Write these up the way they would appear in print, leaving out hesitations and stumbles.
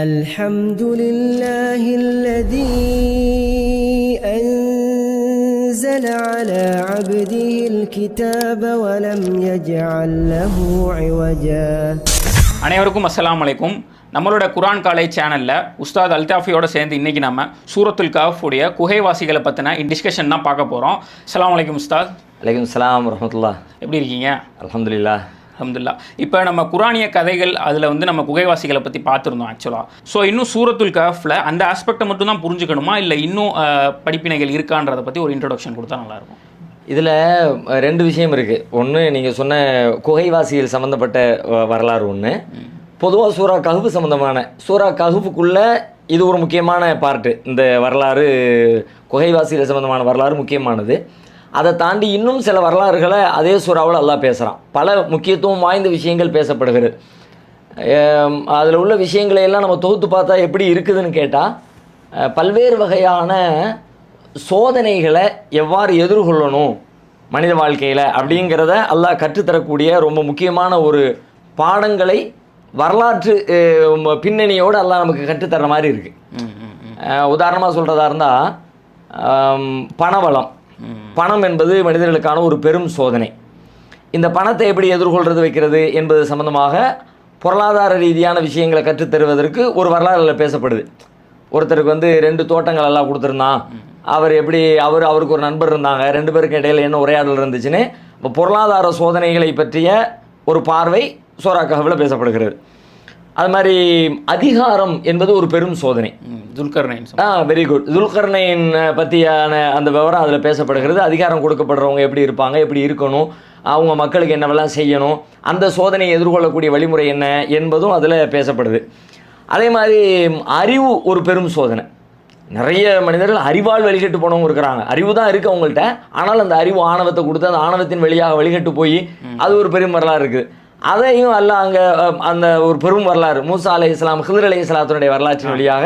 الحمد لله الذي أنزل على عبده الكتاب ولم يجعل له عوجا. அனைவருக்கும் அஸ்ஸலாமு அலைக்கும். நம்மளோட குரான் காலேஜ் சேனலில் உஸ்தாத் அல்தாஃபியோட சேர்ந்து இன்றைக்கி நம்ம சூரத்துல் கஹஃப் உடைய குகைவாசிகளை பற்றின டிஸ்கஷன் தான் பார்க்க போகிறோம். அஸ்ஸலாமு அலைக்கும் உஸ்தாத். அலைக்கும் ஸலாம் வரஹ்மத்துல்லாஹ். எப்படி இருக்கீங்க? அல்ஹம்துலில்லாஹ். அல்ஹம்துலில்லாஹ். இப்போ நம்ம குரானிய கதைகள் அதில் வந்து நம்ம குகைவாசிகளை பற்றி பார்த்துருந்தோம் ஆக்சுவலாக. ஸோ இன்னும் சூரத்துல் கஹஃப்ல அந்த ஆஸ்பெக்டை மட்டும் தான் புரிஞ்சுக்கணுமா, இல்லை இன்னும் படிப்பினைகள் இருக்கான்றதை பற்றி ஒரு இன்ட்ரோடக்ஷன் கொடுத்தா நல்லாயிருக்கும். இதில் ரெண்டு விஷயம் இருக்குது. ஒன்று நீங்கள் சொன்ன குகைவாசிகள் சம்மந்தப்பட்ட வரலாறு ஒன்று. பொதுவாக சூரா கஹ்ஃப் சம்மந்தமான சூரா கஹ்ஃபுக்குள்ளே இது ஒரு முக்கியமான பார்ட்டு. இந்த வரலாறு குகைவாசிகள் சம்மந்தமான வரலாறு முக்கியமானது. அதை தாண்டி இன்னும் சில வரலாறுகளை அதே சூறாவில் அல்லாஹ் பேசுகிறான். பல முக்கியத்துவம் வாய்ந்த விஷயங்கள் பேசப்படுகிறது. அதில் உள்ள விஷயங்களை எல்லாம் நம்ம தொகுத்து பார்த்தா எப்படி இருக்குதுன்னு கேட்டால், பல்வேறு வகையான சோதனைகளை எவ்வாறு எதிர்கொள்ளணும் மனித வாழ்க்கையில் அப்படிங்கிறத அல்லாஹ் கற்றுத்தரக்கூடிய ரொம்ப முக்கியமான ஒரு பாடங்களை வரலாற்று பின்னணியோடு அல்லாஹ் நமக்கு கற்றுத்தர்ற மாதிரி இருக்குது. உதாரணமாக சொல்கிறதா இருந்தால், பணவளம். பணம் என்பது மனிதர்களுக்கான ஒரு பெரும் சோதனை. இந்த பணத்தை எப்படி எதிர்கொள்கிறது வைக்கிறது என்பது சம்பந்தமாக பொருளாதார ரீதியான விஷயங்களை கற்றுத்தருவதற்கு ஒரு வரலாறுல பேசப்படுது. ஒருத்தருக்கு வந்து 2 தோட்டங்கள் எல்லாம் கொடுத்துருந்தான். அவர் எப்படி அவருக்கு ஒரு நண்பர் இருந்தாங்க, 2 பேருக்கு இடையில என்ன உரையாடல் இருந்துச்சுன்னு இப்போ பொருளாதார சோதனைகளை பற்றிய ஒரு பார்வை சூரா கஹ்ஃப்ல பேசப்படுகிறது. அது மாதிரி அதிகாரம் என்பது ஒரு பெரும் சோதனை. துல்கர்னைன். Very good. துல்கர்னைன் பற்றியான அந்த விவரம் அதில் பேசப்படுகிறது. அதிகாரம் கொடுக்கப்படுறவங்க எப்படி இருப்பாங்க, எப்படி இருக்கணும், அவங்க மக்களுக்கு என்னவெல்லாம் செய்யணும், அந்த சோதனையை எதிர்கொள்ளக்கூடிய வழிமுறை என்ன என்பதும் அதில் பேசப்படுது. அதே மாதிரி அறிவு ஒரு பெரும் சோதனை. நிறைய மனிதர்கள் அறிவால் வழிகட்டு போனவங்க இருக்கிறாங்க. அறிவு தான் இருக்குது அவங்கள்ட்ட, ஆனால் அந்த அறிவு ஆணவத்தை கொடுத்து அந்த ஆணவத்தின் வழியாக வழிகட்டு போய் அது ஒரு பெரும் வரலாறு இருக்குது. அதையும் அல்ல அங்கே அந்த ஒரு பெரும் வரலாறு மூசா அலைஹிஸ்ஸலாம் ஹித்ர் அலைஹிஸ்ஸலாத்தினுடைய வரலாற்றின் வழியாக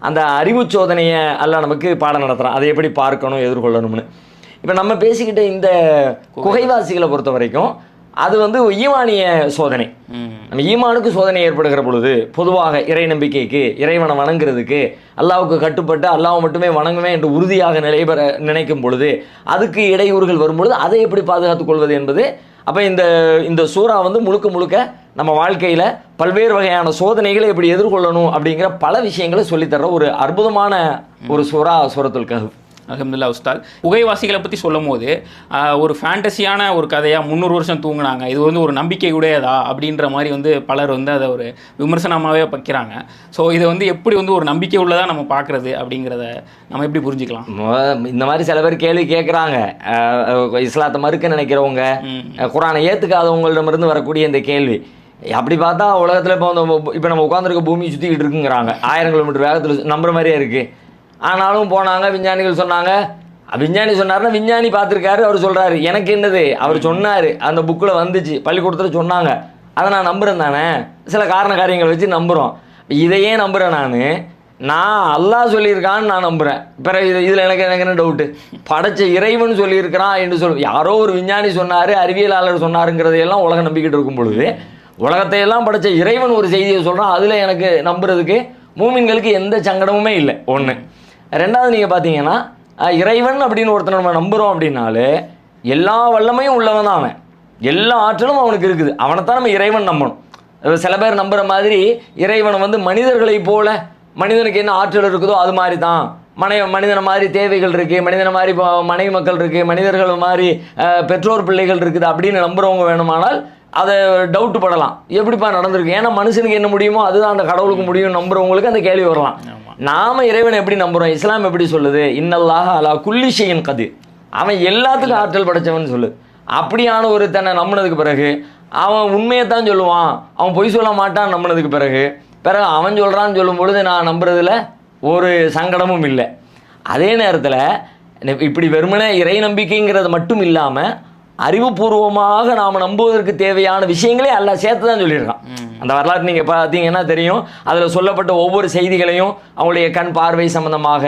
அந்த அறிவு சோதனையை அல்ல நமக்கு பாடம் நடத்துகிறான். அதை எப்படி பார்க்கணும், எதிர்கொள்ளணும்னு. இப்போ நம்ம பேசிக்கிட்ட இந்த குகைவாசிகளை பொறுத்த வரைக்கும் அது வந்து ஈமானிய சோதனை. நம்ம ஈமானுக்கு சோதனை ஏற்படுகிற பொழுது பொதுவாக இறை நம்பிக்கைக்கு, இறைவனை வணங்குறதுக்கு, அல்லாஹ்வுக்கு கட்டுப்பட்டு அல்லாஹ் மட்டுமே வணங்குவேன் என்று உறுதியாக நிலைபெற நினைக்கும் பொழுது அதுக்கு இடையூறுகள் வரும்பொழுது அதை எப்படி பாதுகாத்துக் கொள்வது என்பது. அப்போ இந்த சூறா வந்து முழுக்க நம்ம வாழ்க்கையில் பல்வேறு வகையான சோதனைகளை எப்படி எதிர்கொள்ளணும் அப்படிங்கிற பல விஷயங்களை சொல்லித்தர ஒரு அற்புதமான ஒரு சூரத்துல் கஹ்ஃப். அல்ஹம்துலில்லாஹ் உஸ்தாத். குகைவாசிகளை பற்றி சொல்லும் போது ஒரு ஃபேண்டசியான ஒரு கதையாக 300 வருஷம் தூங்கினாங்க, இது வந்து ஒரு நம்பிக்கை உடையதா அப்படின்ற மாதிரி வந்து பலர் வந்து அதை ஒரு விமர்சனமாகவே வைக்கிறாங்க. ஸோ இதை வந்து எப்படி வந்து ஒரு நம்பிக்கை உள்ளதாக நம்ம பார்க்குறது அப்படிங்கிறத நம்ம எப்படி புரிஞ்சுக்கலாம்? இந்த மாதிரி சில பேர் கேள்வி கேட்குறாங்க. இஸ்லாத்தை மறுக்க நினைக்கிறவங்க, குரானை ஏற்றுக்காதவங்களிடமிருந்து வரக்கூடிய இந்த கேள்வி. அப்படி பார்த்தா உலகத்தில் இப்போ நம்ம உட்காந்துருக்க பூமி சுற்றிக்கிட்டு இருக்குங்கிறாங்க. 1000 கிலோமீட்டர் வேகத்தில் நம்புற மாதிரியே இருக்குது. ஆனாலும் போனாங்க, விஞ்ஞானிகள் சொன்னாங்க. விஞ்ஞானி சொன்னார்னா விஞ்ஞானி பார்த்துருக்காரு, அவர் சொல்கிறாரு. எனக்கு என்னது, அவர் சொன்னார், அந்த புக்கில் வந்துச்சு, பள்ளிக்கூடத்தில் சொன்னாங்க, அதை நான் நம்புகிறேன் தானே. சில காரியங்கள் வச்சு நம்புகிறோம். இதையே நம்புகிறேன் நான் அல்லாஹ் சொல்லியிருக்கான்னு நான் நம்புகிறேன். பிறகு இதில் எனக்கு என்ன டவுட்டு? படைச்ச இறைவன் சொல்லியிருக்கிறான் என்று யாரோ ஒரு விஞ்ஞானி சொன்னார், அறிவியலாளர் சொன்னாருங்கிறதையெல்லாம் உலகம் நம்பிக்கிட்டு இருக்கும் பொழுது உலகத்தையெல்லாம் படைச்ச இறைவன் ஒரு செய்தியை சொல்கிறான். அதில் எனக்கு நம்புறதுக்கு மூமின்களுக்கு எந்த சங்கடமுமே இல்லை. ஒன்று. ரெண்டாவது, நீங்கள் பார்த்தீங்கன்னா இறைவன் அப்படின்னு ஒருத்தனை நம்ம நம்புகிறோம் அப்படின்னாலே எல்லா வல்லமையும் உள்ளவன் தான் அவன், எல்லா ஆற்றலும் அவனுக்கு இருக்குது. அவனைத்தான் நம்ம இறைவன் நம்பணும். சில பேர் நம்புகிற மாதிரி இறைவனை வந்து மனிதர்களை போல, மனிதனுக்கு என்ன ஆற்றல் இருக்குதோ அது மாதிரி தான், மனிதனை மாதிரி தேவைகள் இருக்குது, மனிதனை மாதிரி மனைவி மக்கள் இருக்குது, மனிதர்கள் மாதிரி பெற்றோர் பிள்ளைகள் இருக்குது அப்படின்னு நம்புகிறவங்க வேணுமானால் அதை டவுட் படலாம். எப்படிப்பா நடந்திருக்கு? ஏன்னா மனுஷனுக்கு என்ன முடியுமோ அதுதான் அந்த கடவுளுக்கு முடியும் நம்புறவங்களுக்கு அந்த கேள்வி வரலாம். நாம இறைவனை எப்படி நம்புறோம்? இஸ்லாம் எப்படி சொல்லுது? இன்னல்லாஹ அலா குல்லி ஷைஇன் கதீர். அவன் எல்லாத்துக்கும் ஆற்றல் படைச்சவன் சொல்லுது. அப்படியான ஒரு தன்னை நம்பினதுக்கு பிறகு அவன் உண்மையை தான் சொல்லுவான், அவன் பொய் சொல்ல மாட்டான். நம்பினதுக்கு பிறகு அவன் சொல்கிறான்னு சொல்லும் பொழுது நான் நம்புறதுல ஒரு சங்கடமும் இல்லை. அதே நேரத்தில் இப்படி வெறுமனே இறை நம்பிக்கைங்கிறது மட்டும் இல்லாமல் அறிவுபூர்வமாக நாம் நம்புவதற்கு தேவையான விஷயங்களே அல்லாஹ் சேர்த்து தான் சொல்லியிருக்கான். அந்த வரலாற்று நீங்கள் பார்த்தீங்கன்னா தெரியும். அதில் சொல்லப்பட்ட ஒவ்வொரு செய்திகளையும் அவங்களுடைய கண் பார்வை சம்மந்தமாக,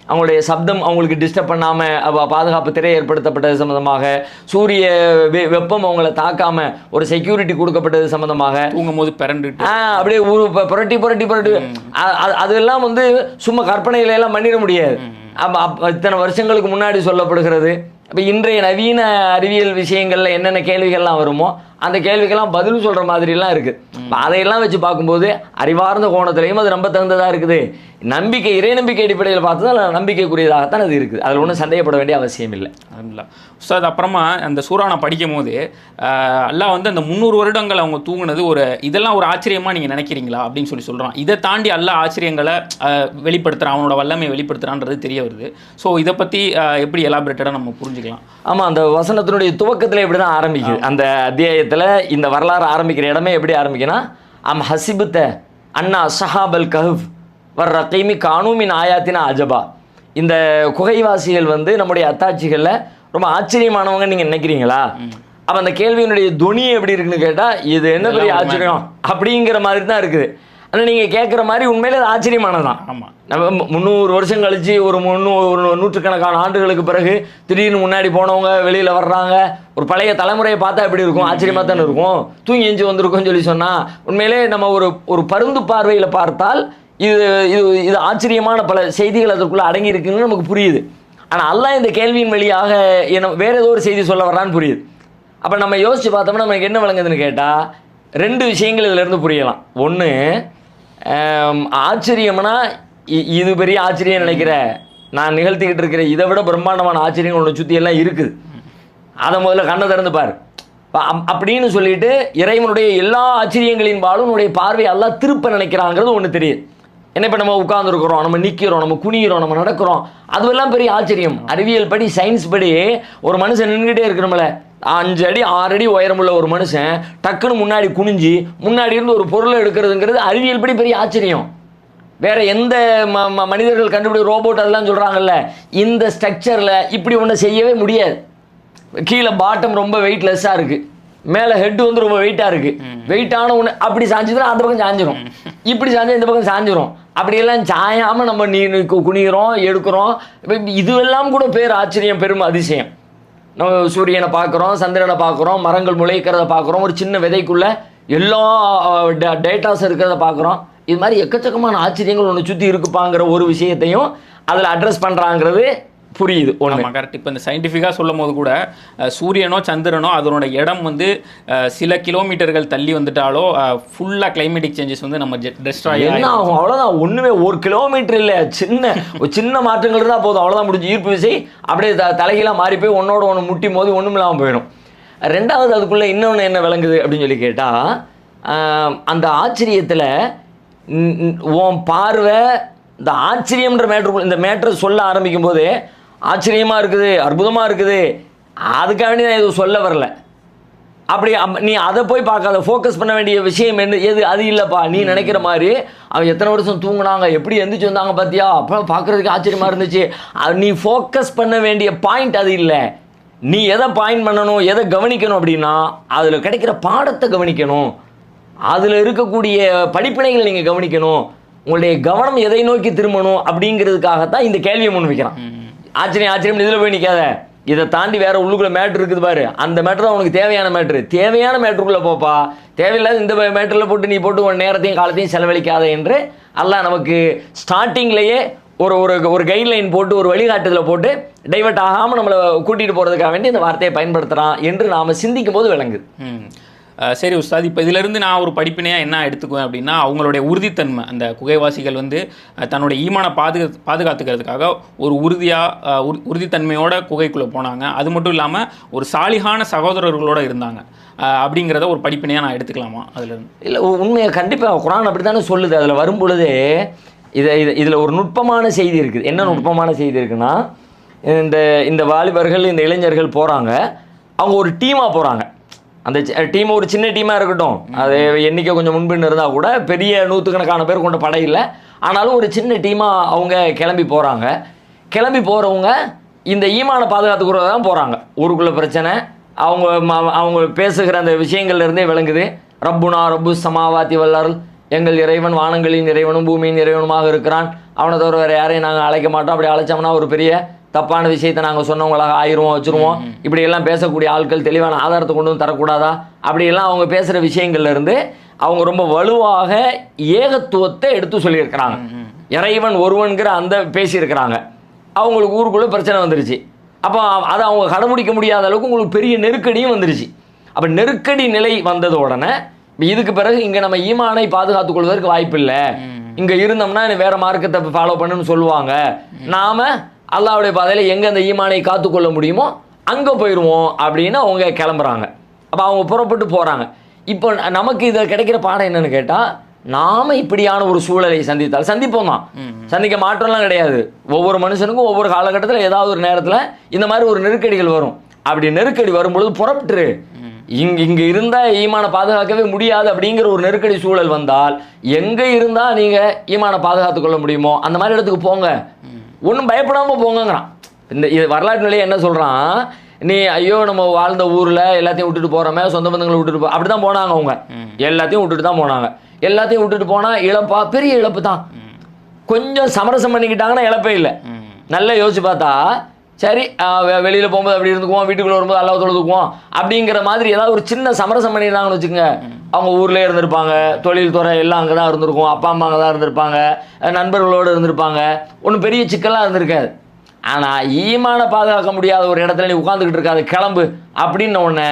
அவங்களுடைய சப்தம் அவங்களுக்கு டிஸ்டர்ப் பண்ணாமல் பாதுகாப்பு திரை ஏற்படுத்தப்பட்டது சம்மந்தமாக, சூரிய வெப்பம் அவங்கள தாக்காம ஒரு செக்யூரிட்டி கொடுக்கப்பட்டது சம்மந்தமாக, தூங்கும் போது பிறண்டு அப்படியே புரட்டி புரட்டி புரட்டி அதெல்லாம் வந்து சும்மா கற்பனைகளை எல்லாம் பண்ணிட முடியாது. இத்தனை வருஷங்களுக்கு முன்னாடி சொல்லப்படுகிறது. இப்போ இன்றைய நவீன அறிவியல் விஷயங்கள்ல என்னென்ன கேள்விகள்லாம் வருமோ அந்த கேள்விக்கெல்லாம் பதில் சொல்கிற மாதிரிலாம் இருக்குது. அதையெல்லாம் வச்சு பார்க்கும்போது அறிவார்ந்த கோணத்திலையும் அது நம்ப தகுந்ததாக இருக்குது. நம்பிக்கை, இறை நம்பிக்கை அடிப்படையில் பார்த்தா நம்பிக்கைக்குரியதாகத்தான் அது இருக்குது. அதில் ஒன்றும் சந்தேகப்பட வேண்டிய அவசியம் இல்லை. உஸ்தாத், அப்புறமா அந்த சூரானை படிக்கும் போது அல்லாஹ் வந்து அந்த 300 வருடங்கள் அவங்க தூங்குனது இதெல்லாம் ஒரு ஆச்சரியமாக நீங்கள் நினைக்கிறீங்களா அப்படின்னு சொல்கிறான். இதை தாண்டி அல்லாஹ் ஆச்சரியங்களை வெளிப்படுத்துகிறான், அவனோட வல்லமையை வெளிப்படுத்துகிறான்றது தெரிய வருது. ஸோ இதை பற்றி எப்படி எலாபரேட்டடாக நம்ம புரிஞ்சுக்கலாம்? ஆமாம், அந்த வசனத்தினுடைய துவக்கத்தில் எப்படி தான் ஆரம்பிக்குது. அந்த அத்தியாயத்தில் இந்த வரலாறு ஆரம்பிக்கிற இடமே எப்படி ஆரம்பிக்குன்னா, அம் ஹசிபுத்த அண்ணா சஹாபல் கஹுப் வர் ரகீமி கானூமின் ஆயாத்தினா அஜபா. இந்த குகைவாசிகள் வந்து நம்முடைய அத்தாட்சிகளில் ரொம்ப ஆச்சரியமானவங்க நீங்கள் நினைக்கிறீங்களா? அப்போ அந்த கேள்வியினுடைய துணியை எப்படி இருக்குன்னு கேட்டால் இது என்ன பெரிய ஆச்சரியம் அப்படிங்கிற மாதிரி தான் இருக்குது. ஆனால் நீங்கள் கேட்குற மாதிரி உண்மையிலே அது ஆச்சரியமானதான். ஆமாம், நம்ம 300 வருஷம் கழிச்சு ஒரு நூற்றுக்கணக்கான ஆண்டுகளுக்கு பிறகு திடீர்னு முன்னாடி போனவங்க வெளியில் வர்றாங்க. ஒரு பழைய தலைமுறையை பார்த்தா எப்படி இருக்கும்? ஆச்சரியமாக தானே இருக்கும். தூங்கி எஞ்சி வந்திருக்கோன்னு சொல்லி சொன்னால் உண்மையிலே நம்ம ஒரு பருந்து பார்வையில் பார்த்தால் இது இது இது ஆச்சரியமான பல செய்திகள் அதற்குள்ளே அடங்கி இருக்குன்னு நமக்கு புரியுது. ஆனால் அல்லாஹ் இந்த கேள்வியின் வழியாக வேற ஏதோ ஒரு செய்தி சொல்ல வர்றான்னு புரியுது. அப்போ நம்ம யோசித்து பார்த்தோம்னா நமக்கு என்ன விளங்குதுன்னு கேட்டால் 2 விஷயங்கள் இதிலேருந்து புரியலாம். ஒன்று, ஆச்சரியம்னா இது பெரிய ஆச்சரியம் நினைக்கிற, நான் நிகழ்த்திக்கிட்டு இருக்கிற இதை விட பிரம்மாண்டமான ஆச்சரியங்கள் ஒன்று சுற்றி எல்லாம் இருக்குது, அதை முதல்ல கண்ணை திறந்து பாரு அப்படின்னு சொல்லிட்டு இறைவனுடைய எல்லா ஆச்சரியங்களின் பாலும் உன்னுடைய பார்வை எல்லாம் திருப்ப நினைக்கிறாங்கிறது ஒன்று தெரியுது. என்ன, இப்போ நம்ம உட்காந்துருக்குறோம், நம்ம நிற்கிறோம், நம்ம குனிகிறோம், நம்ம நடக்கிறோம், அதுவெல்லாம் பெரிய ஆச்சரியம். அறிவியல் படி, சயின்ஸ் படி ஒரு மனுஷன் நின்றுகிட்டே இருக்கிறோம்ல, 5 அடி 6 அடி உயரமுள்ள ஒரு மனுஷன் டக்குன்னு முன்னாடி குனிஞ்சு முன்னாடி இருந்து ஒரு பொருளை எடுக்கிறதுங்கிறது அறிவியல் படி பெரிய ஆச்சரியம். வேற எந்த மனிதர்கள் கண்டுபிடி ரோபோட் அதெல்லாம் சொல்கிறாங்கல்ல, இந்த ஸ்ட்ரக்சரில் இப்படி ஒன்று செய்யவே முடியாது. கீழே பாட்டம் ரொம்ப வெயிட்லெஸ்ஸாக இருக்குது, மேலே ஹெட் வந்து ரொம்ப வெயிட்டாக இருக்குது. வெயிட்டான ஒன்று அப்படி சாஞ்சிதுன்னா அந்த பக்கம் சாஞ்சிரும், இப்படி சாஞ்சா இந்த பக்கம் சாஞ்சிரும். அப்படியெல்லாம் சாயாமல் நம்ம குனிகிறோம், எடுக்கிறோம். இதுவெல்லாம் கூட பேர் ஆச்சரியம், பெரும் அதிசயம். நம்ம சூரியனை பார்க்குறோம், சந்திரனை பார்க்குறோம், மரங்கள் முளைக்கிறத பார்க்குறோம், ஒரு சின்ன விதைக்குள்ளே எல்லா டேட்டாஸ் இருக்கிறத பார்க்குறோம். இது மாதிரி எக்கச்சக்கமான ஆச்சரியங்கள் ஒன்று சுற்றி இருக்குப்பாங்கிற ஒரு விஷயத்தையும் அதில் அட்ரஸ் பண்ணுறாங்கிறது புரியுது. ஒன்று கரெக்ட். இப்போ இந்த சயின்டிஃபிக்காக சொல்லும் போது கூட சூரியனோ சந்திரனோ அதனோட இடம் வந்து சில கிலோமீட்டர்கள் தள்ளி வந்துட்டாலோ ஃபுல்லாக கிளைமேட்டிக் சேஞ்சஸ் வந்து நம்ம டெஸ்ட்ராய் ஆகும். அவ்வளோதான், ஒன்றுமே 1 கிலோமீட்டர் இல்லை, சின்ன மாற்றங்கள் இருந்தால் போதும், அவ்வளோதான் முடிஞ்சு. ஈர்ப்பு விசை அப்படியே தலைகீழாக மாறி போய் ஒன்னோட ஒன்று முட்டி மோதி ஒன்றும் இல்லாமல் போயிடும். ரெண்டாவது, அதுக்குள்ளே இன்னொன்று என்ன விளங்குது அப்படின்னு சொல்லி கேட்டால், அந்த ஆச்சரியத்தில் உன் பார்வை இந்த ஆச்சரியம்ன்ற மேட்ரு, இந்த மேட்ரை சொல்ல ஆரம்பிக்கும் போது ஆச்சரியமாக இருக்குது, அற்புதமாக இருக்குது, அதுக்காக வேண்டி நான் எதுவும் சொல்ல வரல. அப்படி நீ அதை போய் பார்க்காத, ஃபோக்கஸ் பண்ண வேண்டிய விஷயம் எது அது இல்லைப்பா. நீ நினைக்கிற மாதிரி அவன் எத்தனை வருஷம் தூங்குனாங்க, எப்படி எந்திரிச்சு வந்தாங்க பார்த்தியா, அப்போ பார்க்குறதுக்கு ஆச்சரியமாக இருந்துச்சு, நீ ஃபோக்கஸ் பண்ண வேண்டிய பாயிண்ட் அது இல்லை. நீ எதை பாயிண்ட் பண்ணணும், எதை கவனிக்கணும் அப்படின்னா அதில் கிடைக்கிற பாடத்தை கவனிக்கணும், அதில் இருக்கக்கூடிய படிப்பினைகளை நீங்கள் கவனிக்கணும், உங்களுடைய கவனம் எதை நோக்கி திரும்பணும் அப்படிங்கிறதுக்காகத்தான் இந்த கேள்வியை முன் வைக்கிறான். ஆச்சரியம் இதில் போய் நிற்காத, இதை தாண்டி வேற உள்ளுக்குள்ள மேட்ரு இருக்குது பாரு, அந்த மேட்ரு தான் உனக்கு தேவையான மேட்ரு. தேவையான மேட்ருக்குள்ளே போப்பா, தேவையில்லாத இந்த மேட்டரில் போட்டு நீ போட்டு உன் நேரத்தையும் காலத்தையும் செலவழிக்காத என்று அல்லாஹ் நமக்கு ஸ்டார்டிங்லேயே ஒரு கைட்லைன் போட்டு, ஒரு வழிகாட்டுதலை போட்டு டைவர்ட் ஆகாமல் நம்மளை கூட்டிகிட்டு போகிறதுக்காக வேண்டி இந்த வார்த்தையை பயன்படுத்துகிறான் என்று நாம் சிந்திக்கும் போது விளங்குது. சரி உஸ்தாத், இப்போ இதிலிருந்து நான் ஒரு படிப்பினையாக என்ன எடுத்துக்குவேன் அப்படின்னா, அவங்களுடைய உறுதித்தன்மை, அந்த குகைவாசிகள் வந்து தன்னுடைய ஈமானை பாதுகாத்துக்கிறதுக்காக ஒரு உறுதித்தன்மையோட குகைக்குள்ளே போனாங்க. அது மட்டும் இல்லாமல் ஒரு சாலிகான சகோதரர்களோடு இருந்தாங்க அப்படிங்கிறத ஒரு படிப்பினையாக நான் எடுத்துக்கலாமா அதுலேருந்து? இல்லை, உண்மையை கண்டிப்பாக குர்ஆன் அப்படி தானே சொல்லுது. அதில் வரும் பொழுதே இதில் ஒரு நுட்பமான செய்தி இருக்குது. என்ன நுட்பமான செய்தி இருக்குன்னா, இந்த வாலிபர்கள், இந்த இளைஞர்கள் போகிறாங்க, அவங்க ஒரு டீமாக போகிறாங்க. அந்த டீம் ஒரு சின்ன டீமாக இருக்கட்டும், அது எண்ணிக்கை கொஞ்சம் முன்பின் இருந்தால் கூட பெரிய 100கணக்கான பேர் கொண்ட படை இல்லை, ஆனாலும் ஒரு சின்ன டீமாக அவங்க கிளம்பி போகிறாங்க. கிளம்பி போகிறவங்க இந்த ஈமானை பாதுகாத்துக்கிறத தான் போகிறாங்க. ஊருக்குள்ளே பிரச்சனை, அவங்க பேசுகிற அந்த விஷயங்கள்ல இருந்தே விளங்குது. ரப்புனா ரப்பு சமாவாத்தி வல்லார், எங்கள் இறைவன் வானங்களின் இறைவனும் பூமியின் இறைவனுமாக இருக்கிறான், அவனை தவிர வேறு யாரையும் நாங்கள் அழைக்க மாட்டோம். அப்படி அழைச்சோம்னா ஒரு பெரிய தப்பான விஷயத்தை நாங்கள் சொன்னவங்களாக ஆயிடுவோம், வச்சுருவோம். இப்படி எல்லாம் பேசக்கூடிய ஆட்கள் தெளிவான ஆதாரத்தை கொண்டு வந்து தரக்கூடாதா? அப்படியெல்லாம் அவங்க பேசுகிற விஷயங்கள்ல இருந்து அவங்க ரொம்ப வலுவாக ஏகத்துவத்தை எடுத்து சொல்லியிருக்கிறாங்க. இறைவன் ஒருவன்கிற அந்த பேசியிருக்கிறாங்க. அவங்களுக்கு ஊருக்குள்ளே பிரச்சனை வந்துருச்சு. அப்போ அதை அவங்க கடைபிடிக்க முடியாத அளவுக்கு உங்களுக்கு பெரிய நெருக்கடியும் வந்துருச்சு. அப்போ நெருக்கடி நிலை வந்தது உடனே இதுக்கு பிறகு இங்கே நம்ம ஈமானை பாதுகாத்துக் கொள்வதற்கு வாய்ப்பு இல்லை, இங்கே இருந்தோம்னா வேற மார்க்கத்தை ஃபாலோ பண்ணுன்னு சொல்லுவாங்க, நாம அல்லாஹ்வுடைய பாதையில் எங்கே அந்த ஈமானை காத்துக்கொள்ள முடியுமோ அங்கே போயிடுவோம் அப்படின்னு அவங்க கிளம்புறாங்க. அப்போ அவங்க புறப்பட்டு போகிறாங்க. இப்போ நமக்கு இதில் கிடைக்கிற பாடம் என்னன்னு கேட்டால், நாம இப்படியான ஒரு சூழலை சந்தித்தால் சந்திப்போம் தான், சந்திக்க மாற்றம்லாம் கிடையாது. ஒவ்வொரு மனுஷனுக்கும் ஒவ்வொரு காலகட்டத்தில் ஏதாவது ஒரு நேரத்தில் இந்த மாதிரி ஒரு நெருக்கடிகள் வரும். அப்படி நெருக்கடி வரும்பொழுது புறப்பட்டுரு. இங்கே இருந்தால் ஈமானை பாதுகாக்கவே முடியாது அப்படிங்கிற ஒரு நெருக்கடி சூழல் வந்தால் எங்கே இருந்தால் நீங்கள் ஈமானை பாதுகாத்து கொள்ள முடியுமோ அந்த மாதிரி இடத்துக்கு போங்க, ஒன்றும் பயப்படாமல் போங்கங்கிறான். இந்த வரலாற்று நிலையை என்ன சொல்கிறான், நீ ஐயோ நம்ம வாழ்ந்த ஊரில் எல்லாத்தையும் விட்டுட்டு போகிறோமே, சொந்த பந்தங்களை விட்டுட்டு அப்படி தான் போனாங்க. அவங்க எல்லாத்தையும் விட்டுட்டு தான் போனாங்க. எல்லாத்தையும் விட்டுட்டு போனால் இழப்பா? பெரிய இழப்பு தான். கொஞ்சம் சமரசம் பண்ணிக்கிட்டாங்கன்னா இழப்பே இல்லை. நல்லா யோசிச்சு பார்த்தா சரி வெளியில் போகும்போது அப்படி இருந்துக்குவோம், வீட்டுக்குள்ளே வரும்போது அல்லாஹ் தொழுதுக்குவோம் அப்படிங்கிற மாதிரி ஏதாவது ஒரு சின்ன சமரசம் பண்ணியிருந்தாங்கன்னு வச்சுக்கோங்க, அவங்க ஊர்லேயே இருந்திருப்பாங்க, தொழில் துறை எல்லாம் அங்கே தான் இருந்திருக்கும், அப்பா அம்மா அங்கே தான் இருந்திருப்பாங்க, நண்பர்களோடு இருந்திருப்பாங்க, ஒன்றும் பெரிய சிக்கலாக இருந்திருக்காது. ஆனால் ஈமானை பாதுகாக்க முடியாத ஒரு இடத்துல நீ உட்காந்துக்கிட்டு இருக்காது, கிளம்பு அப்படின்னு உடனே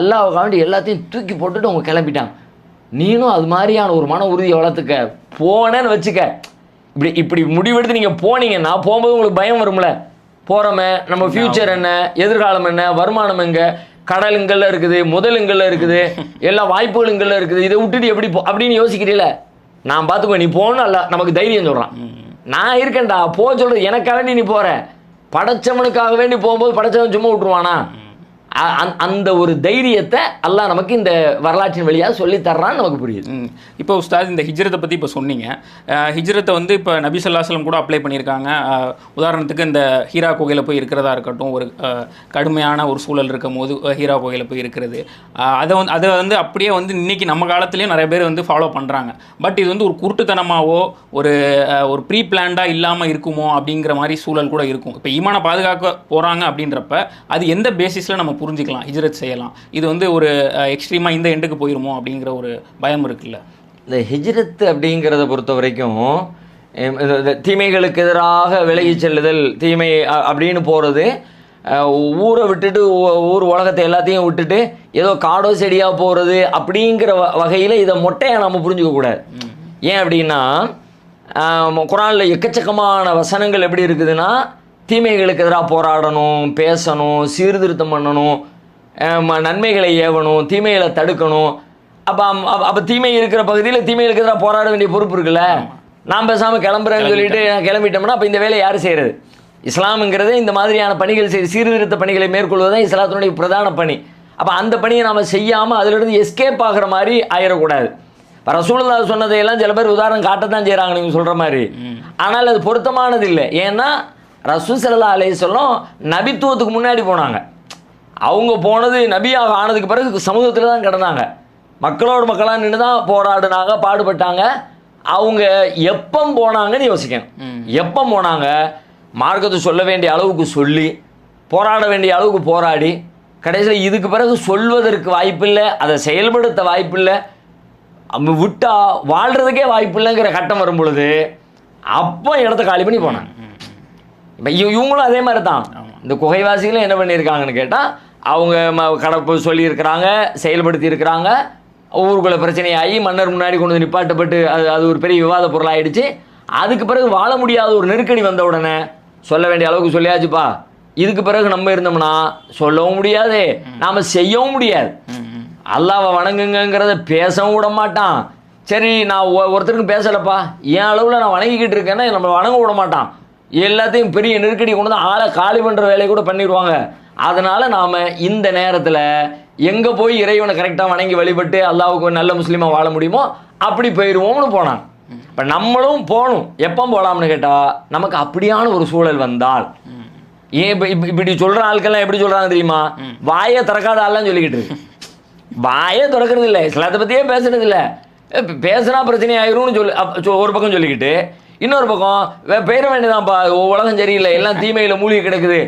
அல்லாஹ்வுக்காண்டி எல்லாத்தையும் தூக்கி போட்டுட்டு அவங்க கிளம்பிட்டாங்க. நீனும் அது மாதிரியான ஒரு மன உறுதியை வளர்த்துக்க, போனேன்னு வச்சுக்க. இப்படி முடிவெடுத்து நீங்கள் போனீங்கன்னா போகும்போது உங்களுக்கு பயம் வரும்ல, போகிறோமே நம்ம ஃப்யூச்சர் என்ன, எதிர்காலம் என்ன, வருமானம் எங்கே, கடல் இங்கெல்லாம் இருக்குது, முதல் இங்கெல்லாம் இருக்குது, எல்லா வாய்ப்புகள் இங்கெல்லாம் இருக்குது, இதை விட்டுட்டு எப்படி அப்படின்னு யோசிக்கிறீங்கள, நான் பார்த்துக்கோ நீ போகணும் அல்ல நமக்கு தைரியம் சொல்கிறான். நான் இருக்கேன்டா போ சொல்கிறது, எனக்காக வேண்டி நீ போகிற, படைச்சவனுக்காக வேண்டி போகும்போது படைச்சவன் சும்மா விட்டுருவானா? அந்த ஒரு தைரியத்தை அல்லாஹ் நமக்கு இந்த வரலாற்றின் வழியாக சொல்லி தர்றான்னு நமக்கு புரியுது. இப்போ உஸ்தாத் இந்த ஹிஜ்ரத்தை பற்றி இப்போ சொன்னீங்க. ஹிஜ்ரத்தை வந்து இப்போ நபி ஸல்லல்லாஹு அலைஹி வஸல்லம் கூட அப்ளை பண்ணியிருக்காங்க. உதாரணத்துக்கு இந்த ஹீரா குகையில் போய் இருக்கிறதா இருக்கட்டும், ஒரு கடுமையான ஒரு சூழல் இருக்கும் போது ஹீரா குகையில் போய் இருக்கிறது, அதை வந்து அப்படியே வந்து இன்றைக்கி நம்ம காலத்துலேயும் நிறைய பேர் வந்து ஃபாலோ பண்ணுறாங்க. பட் இது வந்து ஒரு குருட்டுத்தனமாவோ ஒரு ப்ரீ பிளான்டாக இல்லாமல் இருக்குமோ அப்படிங்கிற மாதிரி சூழல் கூட இருக்கும். இப்போ ஈமானை பாதுகாக்க போகிறாங்க அப்படின்றப்ப அது எந்த பேசிஸில் நம்ம புரிஞ்சுக்கலாம் ஹிஜ்ரத் செய்யலாம்? இது வந்து ஒரு எக்ஸ்ட்ரீமாக இந்த எண்டுக்கு போயிருமோ அப்படிங்கிற ஒரு பயம் இருக்குல்ல. இந்த ஹிஜ்ரத் அப்படிங்கிறத பொறுத்த வரைக்கும் தீமைகளுக்கு எதிராக விலகி செல்லுதல், தீமை அப்படின்னு போகிறது, ஊரை விட்டுட்டு ஊர் உலகத்தை எல்லாத்தையும் விட்டுட்டு ஏதோ காடோ செடியாக போகிறது அப்படிங்கிற வகையில் இதை மொட்டையாக நம்ம புரிஞ்சுக்கக்கூடாது. ஏன் அப்படின்னா குர்ஆனில் எக்கச்சக்கமான வசனங்கள் எப்படி இருக்குதுன்னா, தீமைகளுக்கு எதிராக போராடணும், பேசணும், சீர்திருத்தம் பண்ணணும், நன்மைகளை ஏவணும், தீமைகளை தடுக்கணும். அப்போ தீமை இருக்கிற பகுதியில் தீமைகளுக்கு எதிராக போராட வேண்டிய பொறுப்பு இருக்குல்ல. நான் பேசாமல் கிளம்புறேன்னு சொல்லிட்டு கிளம்பிட்டோம்னா அப்போ இந்த வேலையை யார் செய்கிறது? இஸ்லாமுங்கிறது இந்த மாதிரியான பணிகள் சீர்திருத்த பணிகளை மேற்கொள்வதுதான் இஸ்லாத்தினுடைய பிரதான பணி. அப்போ அந்த பணியை நாம் செய்யாமல் அதிலிருந்து எஸ்கேப் ஆகிற மாதிரி ஆயிடக்கூடாது. இப்போ ரசூலுல்லாஹ் சொன்னதையெல்லாம் சில பேர் உதாரணம் காட்டத்தான் செய்கிறாங்க நீங்கள் சொல்கிற மாதிரி. ஆனால் அது பொருத்தமானது இல்லை. ஏன்னா ரசூல் ஸல்லல்லாஹு அலைஹி வஸல்லம் நபித்துவத்துக்கு முன்னாடி போனாங்க. அவங்க போனது நபியாக ஆனதுக்கு பிறகு சமூகத்தில் தான் கிடந்தாங்க. மக்களோட மக்களாக நின்று தான் போராடினாங்க, பாடுபட்டாங்க. அவங்க எப்போ போனாங்கன்னு யோசிக்கணும். எப்போ போனாங்க? மார்க்கத்தை சொல்ல வேண்டிய அளவுக்கு சொல்லி, போராட வேண்டிய அளவுக்கு போராடி, கடைசியில் இதுக்கு பிறகு சொல்வதற்கு வாய்ப்பில்லை, அதை செயல்படுத்த வாய்ப்பில்லை, விட்டா வாழ்கிறதுக்கே வாய்ப்பில்லைங்கிற கட்டம் வரும் பொழுது அப்போ இடத்த காலி பண்ணி போனாங்க. இப்போ இவங்களும் அதே மாதிரி தான். இந்த குகைவாசிகளும் என்ன பண்ணியிருக்காங்கன்னு கேட்டால், அவங்க கடப்பு சொல்லியிருக்கிறாங்க, செயல்படுத்தி இருக்கிறாங்க. ஊருக்குள்ள பிரச்சனையாகி மன்னர் முன்னாடி கொண்டு வந்து நிப்பாட்டப்பட்டு அது ஒரு பெரிய விவாத பொருளாகிடுச்சு. அதுக்கு பிறகு வாழ முடியாத ஒரு நெருக்கடி வந்த உடனே சொல்ல வேண்டிய அளவுக்கு சொல்லியாச்சுப்பா, இதுக்கு பிறகு நம்ம இருந்தோம்னா சொல்லவும் முடியாது, நாம் செய்யவும் முடியாது. அல்லாஹ்வை வணங்குங்கிறத பேசவும் விட மாட்டான். சரி நான் ஒருத்தருக்கும் பேசலைப்பா, என் அளவில் நான் வணங்கிக்கிட்டு இருக்கேன்னா நம்ம வணங்க விட மாட்டான். எல்லாத்தையும் பெரிய நெருக்கடி கொண்டு வந்து ஆளை காலி பண்ணுற வேலையை கூட பண்ணிடுவாங்க. அதனால் நாம் இந்த நேரத்தில் எங்கே போய் இறைவனை கரெக்டாக வணங்கி வழிபட்டு அல்லாஹ்வுக்கு நல்ல முஸ்லீமாக வாழ முடியுமோ அப்படி போயிடுவோம்னு போனாங்க. இப்போ நம்மளும் போகணும். எப்போ போகலாம்னு கேட்டால், நமக்கு அப்படியான ஒரு சூழல் வந்தால், ஏன் இப்படி சொல்ற ஆட்கள்லாம் எப்படி சொல்றாங்க தெரியுமா? வாயை திறக்காத ஆள்லாம் சொல்லிக்கிட்டு இருக்கு. வாயை திறக்கிறது இல்லை, இஸ்லாத்தை பத்தியே பேசுறது இல்லை, பேசுனா பிரச்சனை ஆயிரும்னு சொல்லி ஒரு பக்கம் சொல்லிக்கிட்டு, இன்னொரு பக்கம் பேர வேண்டியதான்ப்பா, உலகம் சரியில்லை, எல்லாம் தீமையில மூழ்கி கிடக்குது,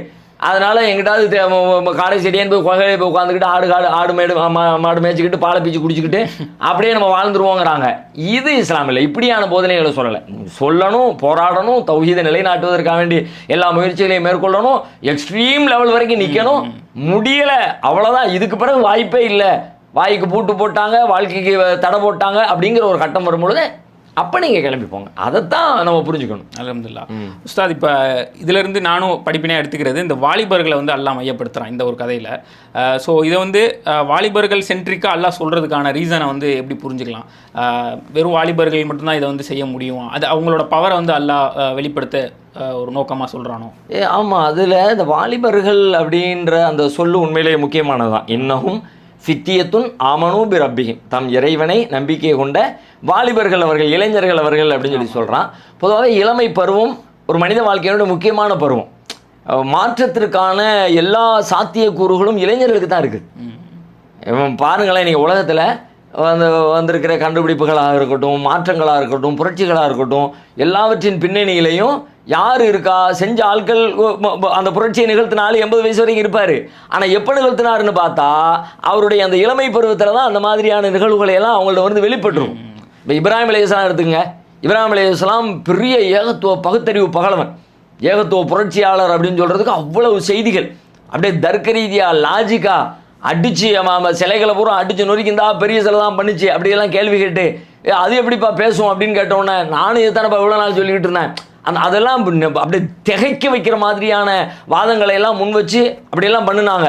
அதனால எங்கிட்டாவது காடை செடியான்னு போய் கொகையில போய் உட்காந்துக்கிட்டு மாடு மேய்ச்சிக்கிட்டு பாலை பீச்சு குடிச்சிக்கிட்டு அப்படியே நம்ம வாழ்ந்துருவோங்கிறாங்க. இது இஸ்லாம் இல்லை. இப்படியான போதனைகளை சொல்லலை. சொல்லணும், போராடணும், தௌஹீதை நிலைநாட்டுவதற்காக வேண்டி எல்லா முயற்சிகளையும் மேற்கொள்ளணும், எக்ஸ்ட்ரீம் லெவல் வரைக்கும் நிற்கணும். முடியலை, அவ்வளோதான், இதுக்கு பிறகு வாய்ப்பே இல்லை, வாய்க்கு பூட்டு போட்டாங்க, வாழ்க்கைக்கு தடை போட்டாங்க அப்படிங்கிற ஒரு கட்டம் வரும்பொழுது அப்போ நீங்கள் கிளம்பி போங்க. அதைத்தான் நம்ம புரிஞ்சுக்கணும். அல்ஹம்துலில்லாஹ். உஸ்தாத், இப்போ இதிலிருந்து நானும் படிப்பினையாக எடுத்துக்கிறது, இந்த வாலிபர்களை வந்து அல்லாஹ் மையப்படுத்துகிறான் இந்த ஒரு கதையில். ஸோ இதை வந்து வாலிபர்கள் சென்ட்ரிக்காக அல்லாஹ் சொல்கிறதுக்கான ரீசனை வந்து எப்படி புரிஞ்சுக்கலாம்? வெறும் வாலிபர்கள் மட்டும்தான் இதை வந்து செய்ய முடியும், அது அவங்களோட பவரை வந்து அல்லாஹ் வெளிப்படுத்த ஒரு நோக்கமாக சொல்கிறானோ? ஆமாம், அதில் இந்த வாலிபர்கள் அப்படின்ற அந்த சொல்லு உண்மையிலேயே முக்கியமானது தான். இன்னமும் ஃபித்தியத்துன் ஆமனு பி ரப்பிஹிம், தம் இறைவனை நம்பிக்கை கொண்ட வாலிபர்கள் அவர்கள், இளைஞர்கள் அவர்கள் அப்படின்னு சொல்லி சொல்கிறான். பொதுவாகவே இளமை பருவம் ஒரு மனித வாழ்க்கையோட முக்கியமான பருவம். மாற்றத்திற்கான எல்லா சாத்தியக்கூறுகளும் இளைஞர்களுக்கு தான் இருக்குது. பாருங்களேன், நீங்கள் உலகத்தில் வந்திருக்கிற கண்டுபிடிப்புகளாக இருக்கட்டும், மாற்றங்களாக இருக்கட்டும், புரட்சிகளாக இருக்கட்டும், எல்லாவற்றின் பின்னணியிலையும் யார் இருக்கா? செஞ்ச ஆட்கள் அந்த புரட்சியை நிகழ்த்தினாலும் 80 வயசு வரைக்கும் இருப்பார். ஆனால் எப்போ நிகழ்த்தினாருன்னு பார்த்தா அவருடைய அந்த இளமை பருவத்தில் தான் அந்த மாதிரியான நிகழ்வுகளை எல்லாம் அவங்கள்ட்ட வந்து வெளிப்பட்டுரும். இப்போ இப்ராஹிம் அலைஹிஸ்ஸலாம் எடுத்துங்க. இப்ராஹிம் அலைஹிஸ்ஸலாம் பெரிய ஏகத்துவ பகுத்தறிவு பகலவன், ஏகத்துவ புரட்சியாளர் அப்படின்னு சொல்கிறதுக்கு அவ்வளவு செய்திகள், அப்படியே தர்க்க ரீதியாக லாஜிக்காக அடித்து சிலைகளை பூரா அடித்து நொறுக்கிந்தா பெரிய சிலை தான் பண்ணிச்சு அப்படியெல்லாம் கேள்வி கேட்டு, அது எப்படிப்பா பேசும் அப்படின்னு கேட்டோன்னே, நானும் இதுதானப்பா இவ்வளோ நாள் சொல்லிக்கிட்டு இருந்தேன். அதெல்லாம் அப்படியே திகைக்க வைக்கிற மாதிரியான வாதங்களை எல்லாம் முன் வச்சு அப்படியெல்லாம் பண்ணினாங்க.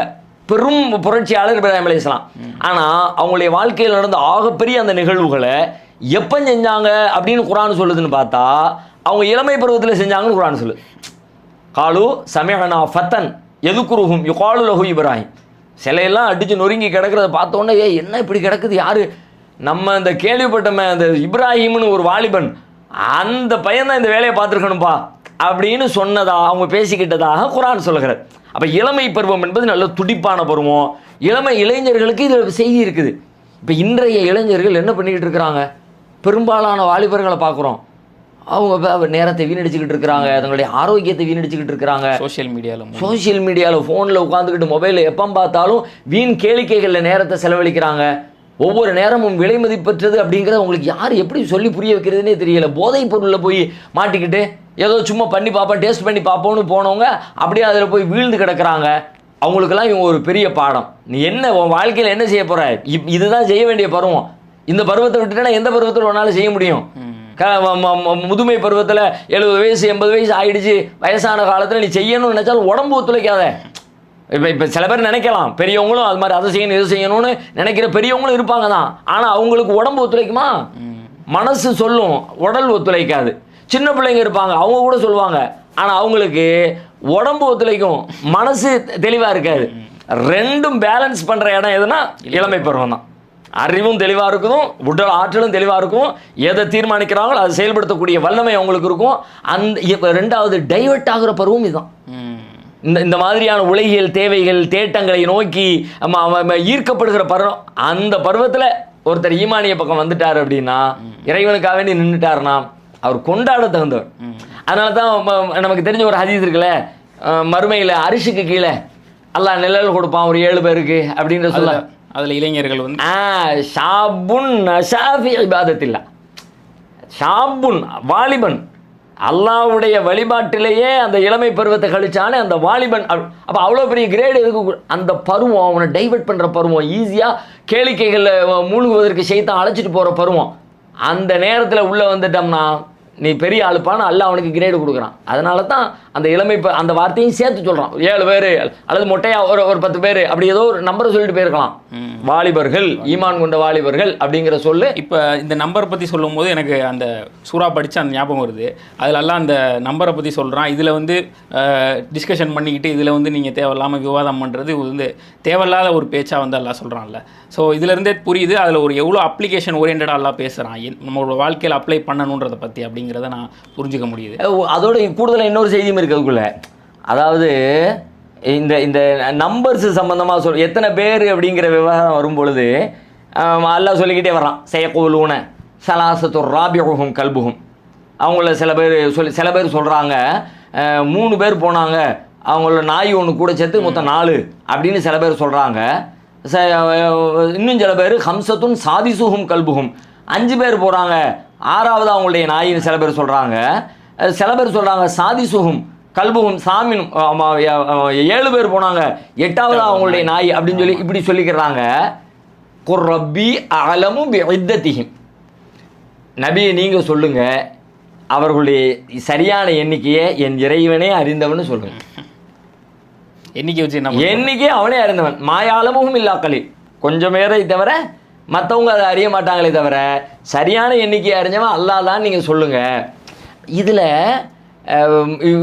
பெரும் புரட்சியாளர் இப்ராஹிம் அலைஹிஸ்ஸலாம். ஆனால் அவங்களுடைய வாழ்க்கையில் நடந்த ஆகப்பெரிய அந்த நிகழ்வுகளை எப்போ செஞ்சாங்க அப்படின்னு குர்ஆன் சொல்லுதுன்னு பார்த்தா அவங்க இளமை பருவத்தில் செஞ்சாங்கன்னு குர்ஆன் சொல்லுது. காலு சமிஅனா ஃபத்தன் எதுக்குருஹும் யுகாலு லஹு இப்ராஹிம். சிலையெல்லாம் அடித்து நொறுங்கி கிடக்கிறத பார்த்தோன்னே, என்ன இப்படி கிடக்குது, யாரு நம்ம இந்த கேள்விப்பட்டோமே அந்த இப்ராஹிம்னு ஒரு வாலிபன், அந்த பையன் தான் இந்த வேலையை பார்த்துருக்கணும்ப்பா அப்படின்னு சொன்னதா அவங்க பேசிக்கிட்டதாக குர்ஆன் சொல்லுகிறது. அப்போ இளமை பருவம் என்பது நல்ல துடிப்பான பருவம். இளைஞர்களுக்கு இதில் செய்தி இருக்குது. இப்போ இன்றைய இளைஞர்கள் என்ன பண்ணிக்கிட்டு இருக்கிறாங்க? பெரும்பாலான வாலிபர்களை பார்க்குறோம், அவங்க நேரத்தை வீணடிச்சுக்கிட்டு இருக்கிறாங்க, தங்களுடைய ஆரோக்கியத்தை வீணடிச்சுக்கிட்டு இருக்கிறாங்க. சோஷியல் மீடியாவில் ஃபோனில் உட்காந்துக்கிட்டு மொபைலில் எப்போ பார்த்தாலும் வீண் கேளிக்கைகளில் நேரத்தை செலவழிக்கிறாங்க. ஒவ்வொரு நேரமும் விலை மதிப்பற்றது அப்படிங்கிறத உங்களுக்கு யார் எப்படி சொல்லி புரிய வைக்கிறதுனே தெரியல. போதைப் பொருளில் போய் மாட்டிக்கிட்டு ஏதோ சும்மா பண்ணி பார்ப்போம், டேஸ்ட் பண்ணி பார்ப்போம்னு போனவங்க அப்படியே அதில் போய் வீழ்ந்து கிடக்கிறாங்க. அவங்களுக்கெல்லாம் இவங்க ஒரு பெரிய பாடம். நீ என்ன உன் வாழ்க்கையில் என்ன செய்ய போகிற? இதுதான் செய்ய வேண்டிய பருவம். இந்த பருவத்தை விட்டுட்டேன்னா எந்த பருவத்தில் ஒன்றாலும் செய்ய முடியும்? முதுமை பருவத்தில் 70 வயசு 80 வயசு ஆயிடுச்சு, வயசான காலத்தில் நீ செய்யணும்னு நினைச்சாலும் உடம்பு ஒத்துழைக்காத. இப்போ சில பேர் நினைக்கலாம், பெரியவங்களும் அது மாதிரி அதை செய்யணும் இதை செய்யணும்னு நினைக்கிற பெரியவங்களும் இருப்பாங்க தான். ஆனால் அவங்களுக்கு உடம்பு ஒத்துழைக்குமா? மனசு சொல்லும், உடல் ஒத்துழைக்காது. சின்ன பிள்ளைங்க இருப்பாங்க, அவங்க கூட சொல்லுவாங்க, ஆனால் அவங்களுக்கு உடம்பு ஒத்துழைக்கும், மனசு தெளிவாக இருக்காது. ரெண்டும் பேலன்ஸ் பண்ணுற இடம் எதுனா இளமை பருவம் தான். அறிவும் தெளிவாக இருக்கும், உடல் ஆற்றலும் தெளிவாக இருக்கும், எதை தீர்மானிக்கிறாங்களோ அதை செயல்படுத்தக்கூடிய வல்லமை அவங்களுக்கு இருக்கும். அந்த ரெண்டாவது டைவர்ட் ஆகிற பருவம் இதுதான். இந்த மாதிரியான உலகியல் தேவைகள் தேட்டங்களை நோக்கி ஈர்க்கப்படுகிற பருவம். அந்த பருவத்தில் ஒருத்தர் ஈமானிய பக்கம் வந்துட்டார் அப்படின்னா, இறைவனுக்காக வேண்டி நின்றுட்டாருன்னா அவர் கொண்டாட தகுந்தவர். அதனால தான் நமக்கு தெரிஞ்ச ஒரு ஹதீஸ் இருக்குல்ல, மறுமையில் அரிசிக்கு கீழே அல்லாஹ் நிழல் கொடுப்பான் ஒரு 7 பேருக்கு அப்படின்ற சொல்ல. அதில் இளைஞர்கள் வந்து ஷாபுன் நஷாஃபி இபாதத்தில்லா, ஷாபுன் வாலிபன் அல்லாஹ்வுடைய வழிபாட்டிலேயே அந்த இளமை பருவத்தை கழிச்சானே அந்த வாலிபன். அப்போ அவ்வளோ பெரிய கிரேடு எதுக்கு? அந்த பருவம் அவனை டைவர்ட் பண்ணுற பருவம், ஈஸியாக கேளிக்கைகளில் மூழ்குவதற்கு ஷைத்தான் அழைச்சிட்டு போகிற பருவம். அந்த நேரத்தில் உள்ளே வந்துட்டோம்னா நீ பெரிய ஆளுப்பான அல்லாஹ் அவனுக்கு கிரேடு கொடுக்குறான். அதனால தான் அந்த இளமை அந்த வார்த்தையும் சேர்த்து சொல்கிறான். 7 பேர் அல்லது மொட்டையா ஒரு 10 பேர் அப்படி ஏதோ ஒரு நம்பரை சொல்லிட்டு போயிருக்கலாம். வாலிபர்கள், ஈமான் கொண்ட வாலிபர்கள் அப்படிங்கிற சொல்லு. இப்போ இந்த நம்பரை பற்றி சொல்லும் போது எனக்கு அந்த சூறா படித்து அந்த ஞாபகம் வருது. அதிலெல்லாம் அந்த நம்பரை பற்றி சொல்கிறான். இதில் வந்து டிஸ்கஷன் பண்ணிக்கிட்டு இதில் வந்து நீங்கள் தேவையில்லாமல் விவாதம் பண்ணுறது வந்து தேவையில்லாத ஒரு பேச்சாக வந்து எல்லாம் சொல்கிறான்ல. ஸோ இதிலேருந்தே புரியுது அதில் ஒரு எவ்வளோ அப்ளிகேஷன் ஓரியன்டாக எல்லாம் பேசுகிறான், நம்மளோட வாழ்க்கையில் அப்ளை பண்ணணுன்றதை பற்றி அப்படிங்கிறத நான் புரிஞ்சுக்க முடியுது. அதோட கூடுதலாக இன்னொரு செய்தியும் இருக்குது அதுக்குள்ளே. அதாவது இந்த இந்த நம்பர்ஸ் சம்பந்தமாக எத்தனை பேர் அப்படிங்கிற விவகாரம் வரும் பொழுது அல்லாஹ் சொல்லிக்கிட்டே வர்றான். சயக்கூலூன சலாசத்துர் ராபிஉஹும் கல்புஹும். அவங்கள சில பேர் சொல்கிறாங்க 3 பேர் போனாங்க, அவங்கள நாய் ஒன்று கூட சேர்த்து மொத்தம் 4 அப்படின்னு சில பேர் சொல்கிறாங்க. இன்னும் சில பேர் ஹம்சத்துன் சாதிசுஹும் கல்புஹும், 5 பேர் போகிறாங்க, 6வது அவங்களுடைய நாயின்னு சில பேர் சொல்கிறாங்க. சில பேர் சொல்கிறாங்க சாதிசுஹும் கல்புஹும் சாமினும், 7 பேர் போனாங்க, 8வது அவங்களுடைய நாய் அப்படின்னு சொல்லி இப்படி சொல்லிக்கிறாங்க. குர் ரப்பி அலமு பிஇத்ததிஹிம். நபியை நீங்கள் சொல்லுங்கள், அவர்களுடைய சரியான எண்ணிக்கையை என் இறைவனே அறிந்தவன்னு சொல்லுங்கள். எண்ணிக்கை அவனே அறிந்தவன். மாயாலமும் இல்லா கலீல், கொஞ்சம் பேரை தவிர மற்றவங்க அதை அறிய மாட்டாங்களே தவிர சரியான எண்ணிக்கையை அறிஞ்சவன் அல்லாஹ் தான் நீங்கள் சொல்லுங்கள். இதில்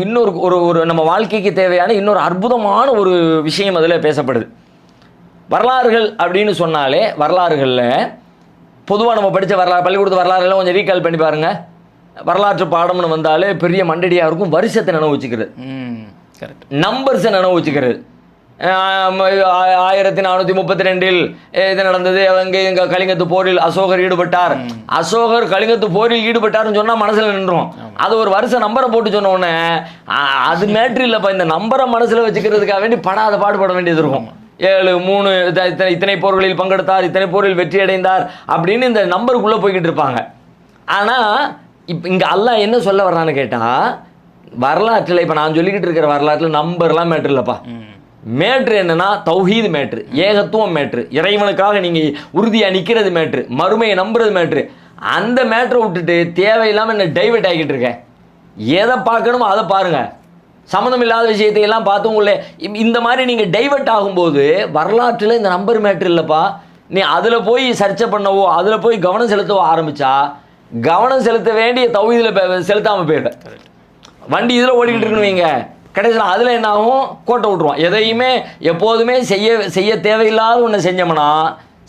இன்னொரு ஒரு நம்ம வாழ்க்கைக்கு தேவையான இன்னொரு அற்புதமான ஒரு விஷயம் அதில் பேசப்படுது. வரலாறுகள் அப்படின்னு சொன்னாலே வரலாறுகளில் பொதுவாக நம்ம படித்த வரலாறு பள்ளிக்கூடத்து வரலாறுலாம் கொஞ்சம் ரீகால் பண்ணி பாருங்கள். வரலாற்று பாடம்னு வந்தாலே பெரிய மண்டடியாக இருக்கும். வருஷத்தை நினைவு வச்சுக்கிறது, நம்பர்ஸை நினைவு வச்சுக்கிறது. 1432 இது நடந்தது, இங்கே கலிங்கத்து போரில் அசோகர் ஈடுபட்டார். அசோகர் கலிங்கத்து போரில் ஈடுபட்டார்னு சொன்னால் மனசில் நின்றோம். அது ஒரு வருஷ நம்பரை போட்டு சொன்ன உடனே அது மேட்ரு இல்லைப்பா, இந்த நம்பரை மனசில் வச்சுக்கிறதுக்காக வேண்டி பாடுபட வேண்டியது இருக்கும். 7 3 இத்தனை போர்களில் பங்கெடுத்தார், இத்தனை போரில் வெற்றி அடைந்தார் அப்படின்னு இந்த நம்பருக்குள்ளே போய்கிட்டு இருப்பாங்க. ஆனால் இப்போ இங்கே அல்லாஹ் என்ன சொல்ல வர்றான்னு கேட்டால், வரலாற்றில் இப்போ நான் சொல்லிக்கிட்டு இருக்கிற வரலாற்றில் நம்பர்லாம் மேட்ரு இல்லைப்பா. மேட்ரு என்னன்னா தௌஹீது மேட்ரு, ஏகத்துவம் மேட்ரு, இறைவனுக்காக நீங்கள் உறுதியாக நிற்கிறது மேட்ரு, மறுமையை நம்புறது மேட்ரு. அந்த மேட்ரை விட்டுட்டு தேவையில்லாமல் என்ன டைவர்ட் ஆகிக்கிட்டு இருக்கேன். எதை பார்க்கணுமோ அதை பாருங்கள், சம்மந்தம் இல்லாத விஷயத்தை எல்லாம் பார்த்து உங்களே இந்த மாதிரி நீங்கள் டைவர்ட் ஆகும்போது வரலாற்றில் இந்த நம்பர் மேட்ரு இல்லைப்பா. நீ அதில் போய் சர்ச்சை பண்ணவோ அதில் போய் கவனம் செலுத்தவோ ஆரம்பித்தா கவனம் செலுத்த வேண்டிய தௌஹீதில் செலுத்தாமல் போயிடுவேன். வண்டி இதில் ஓடிக்கிட்டு இருக்குன்னு வைங்க, கடைசியில் அதில் என்ன ஆகும், கோட்டை விட்ருவோம். எதையுமே எப்போதுமே செய்ய தேவையில்லாத ஒன்று செஞ்சோம்னா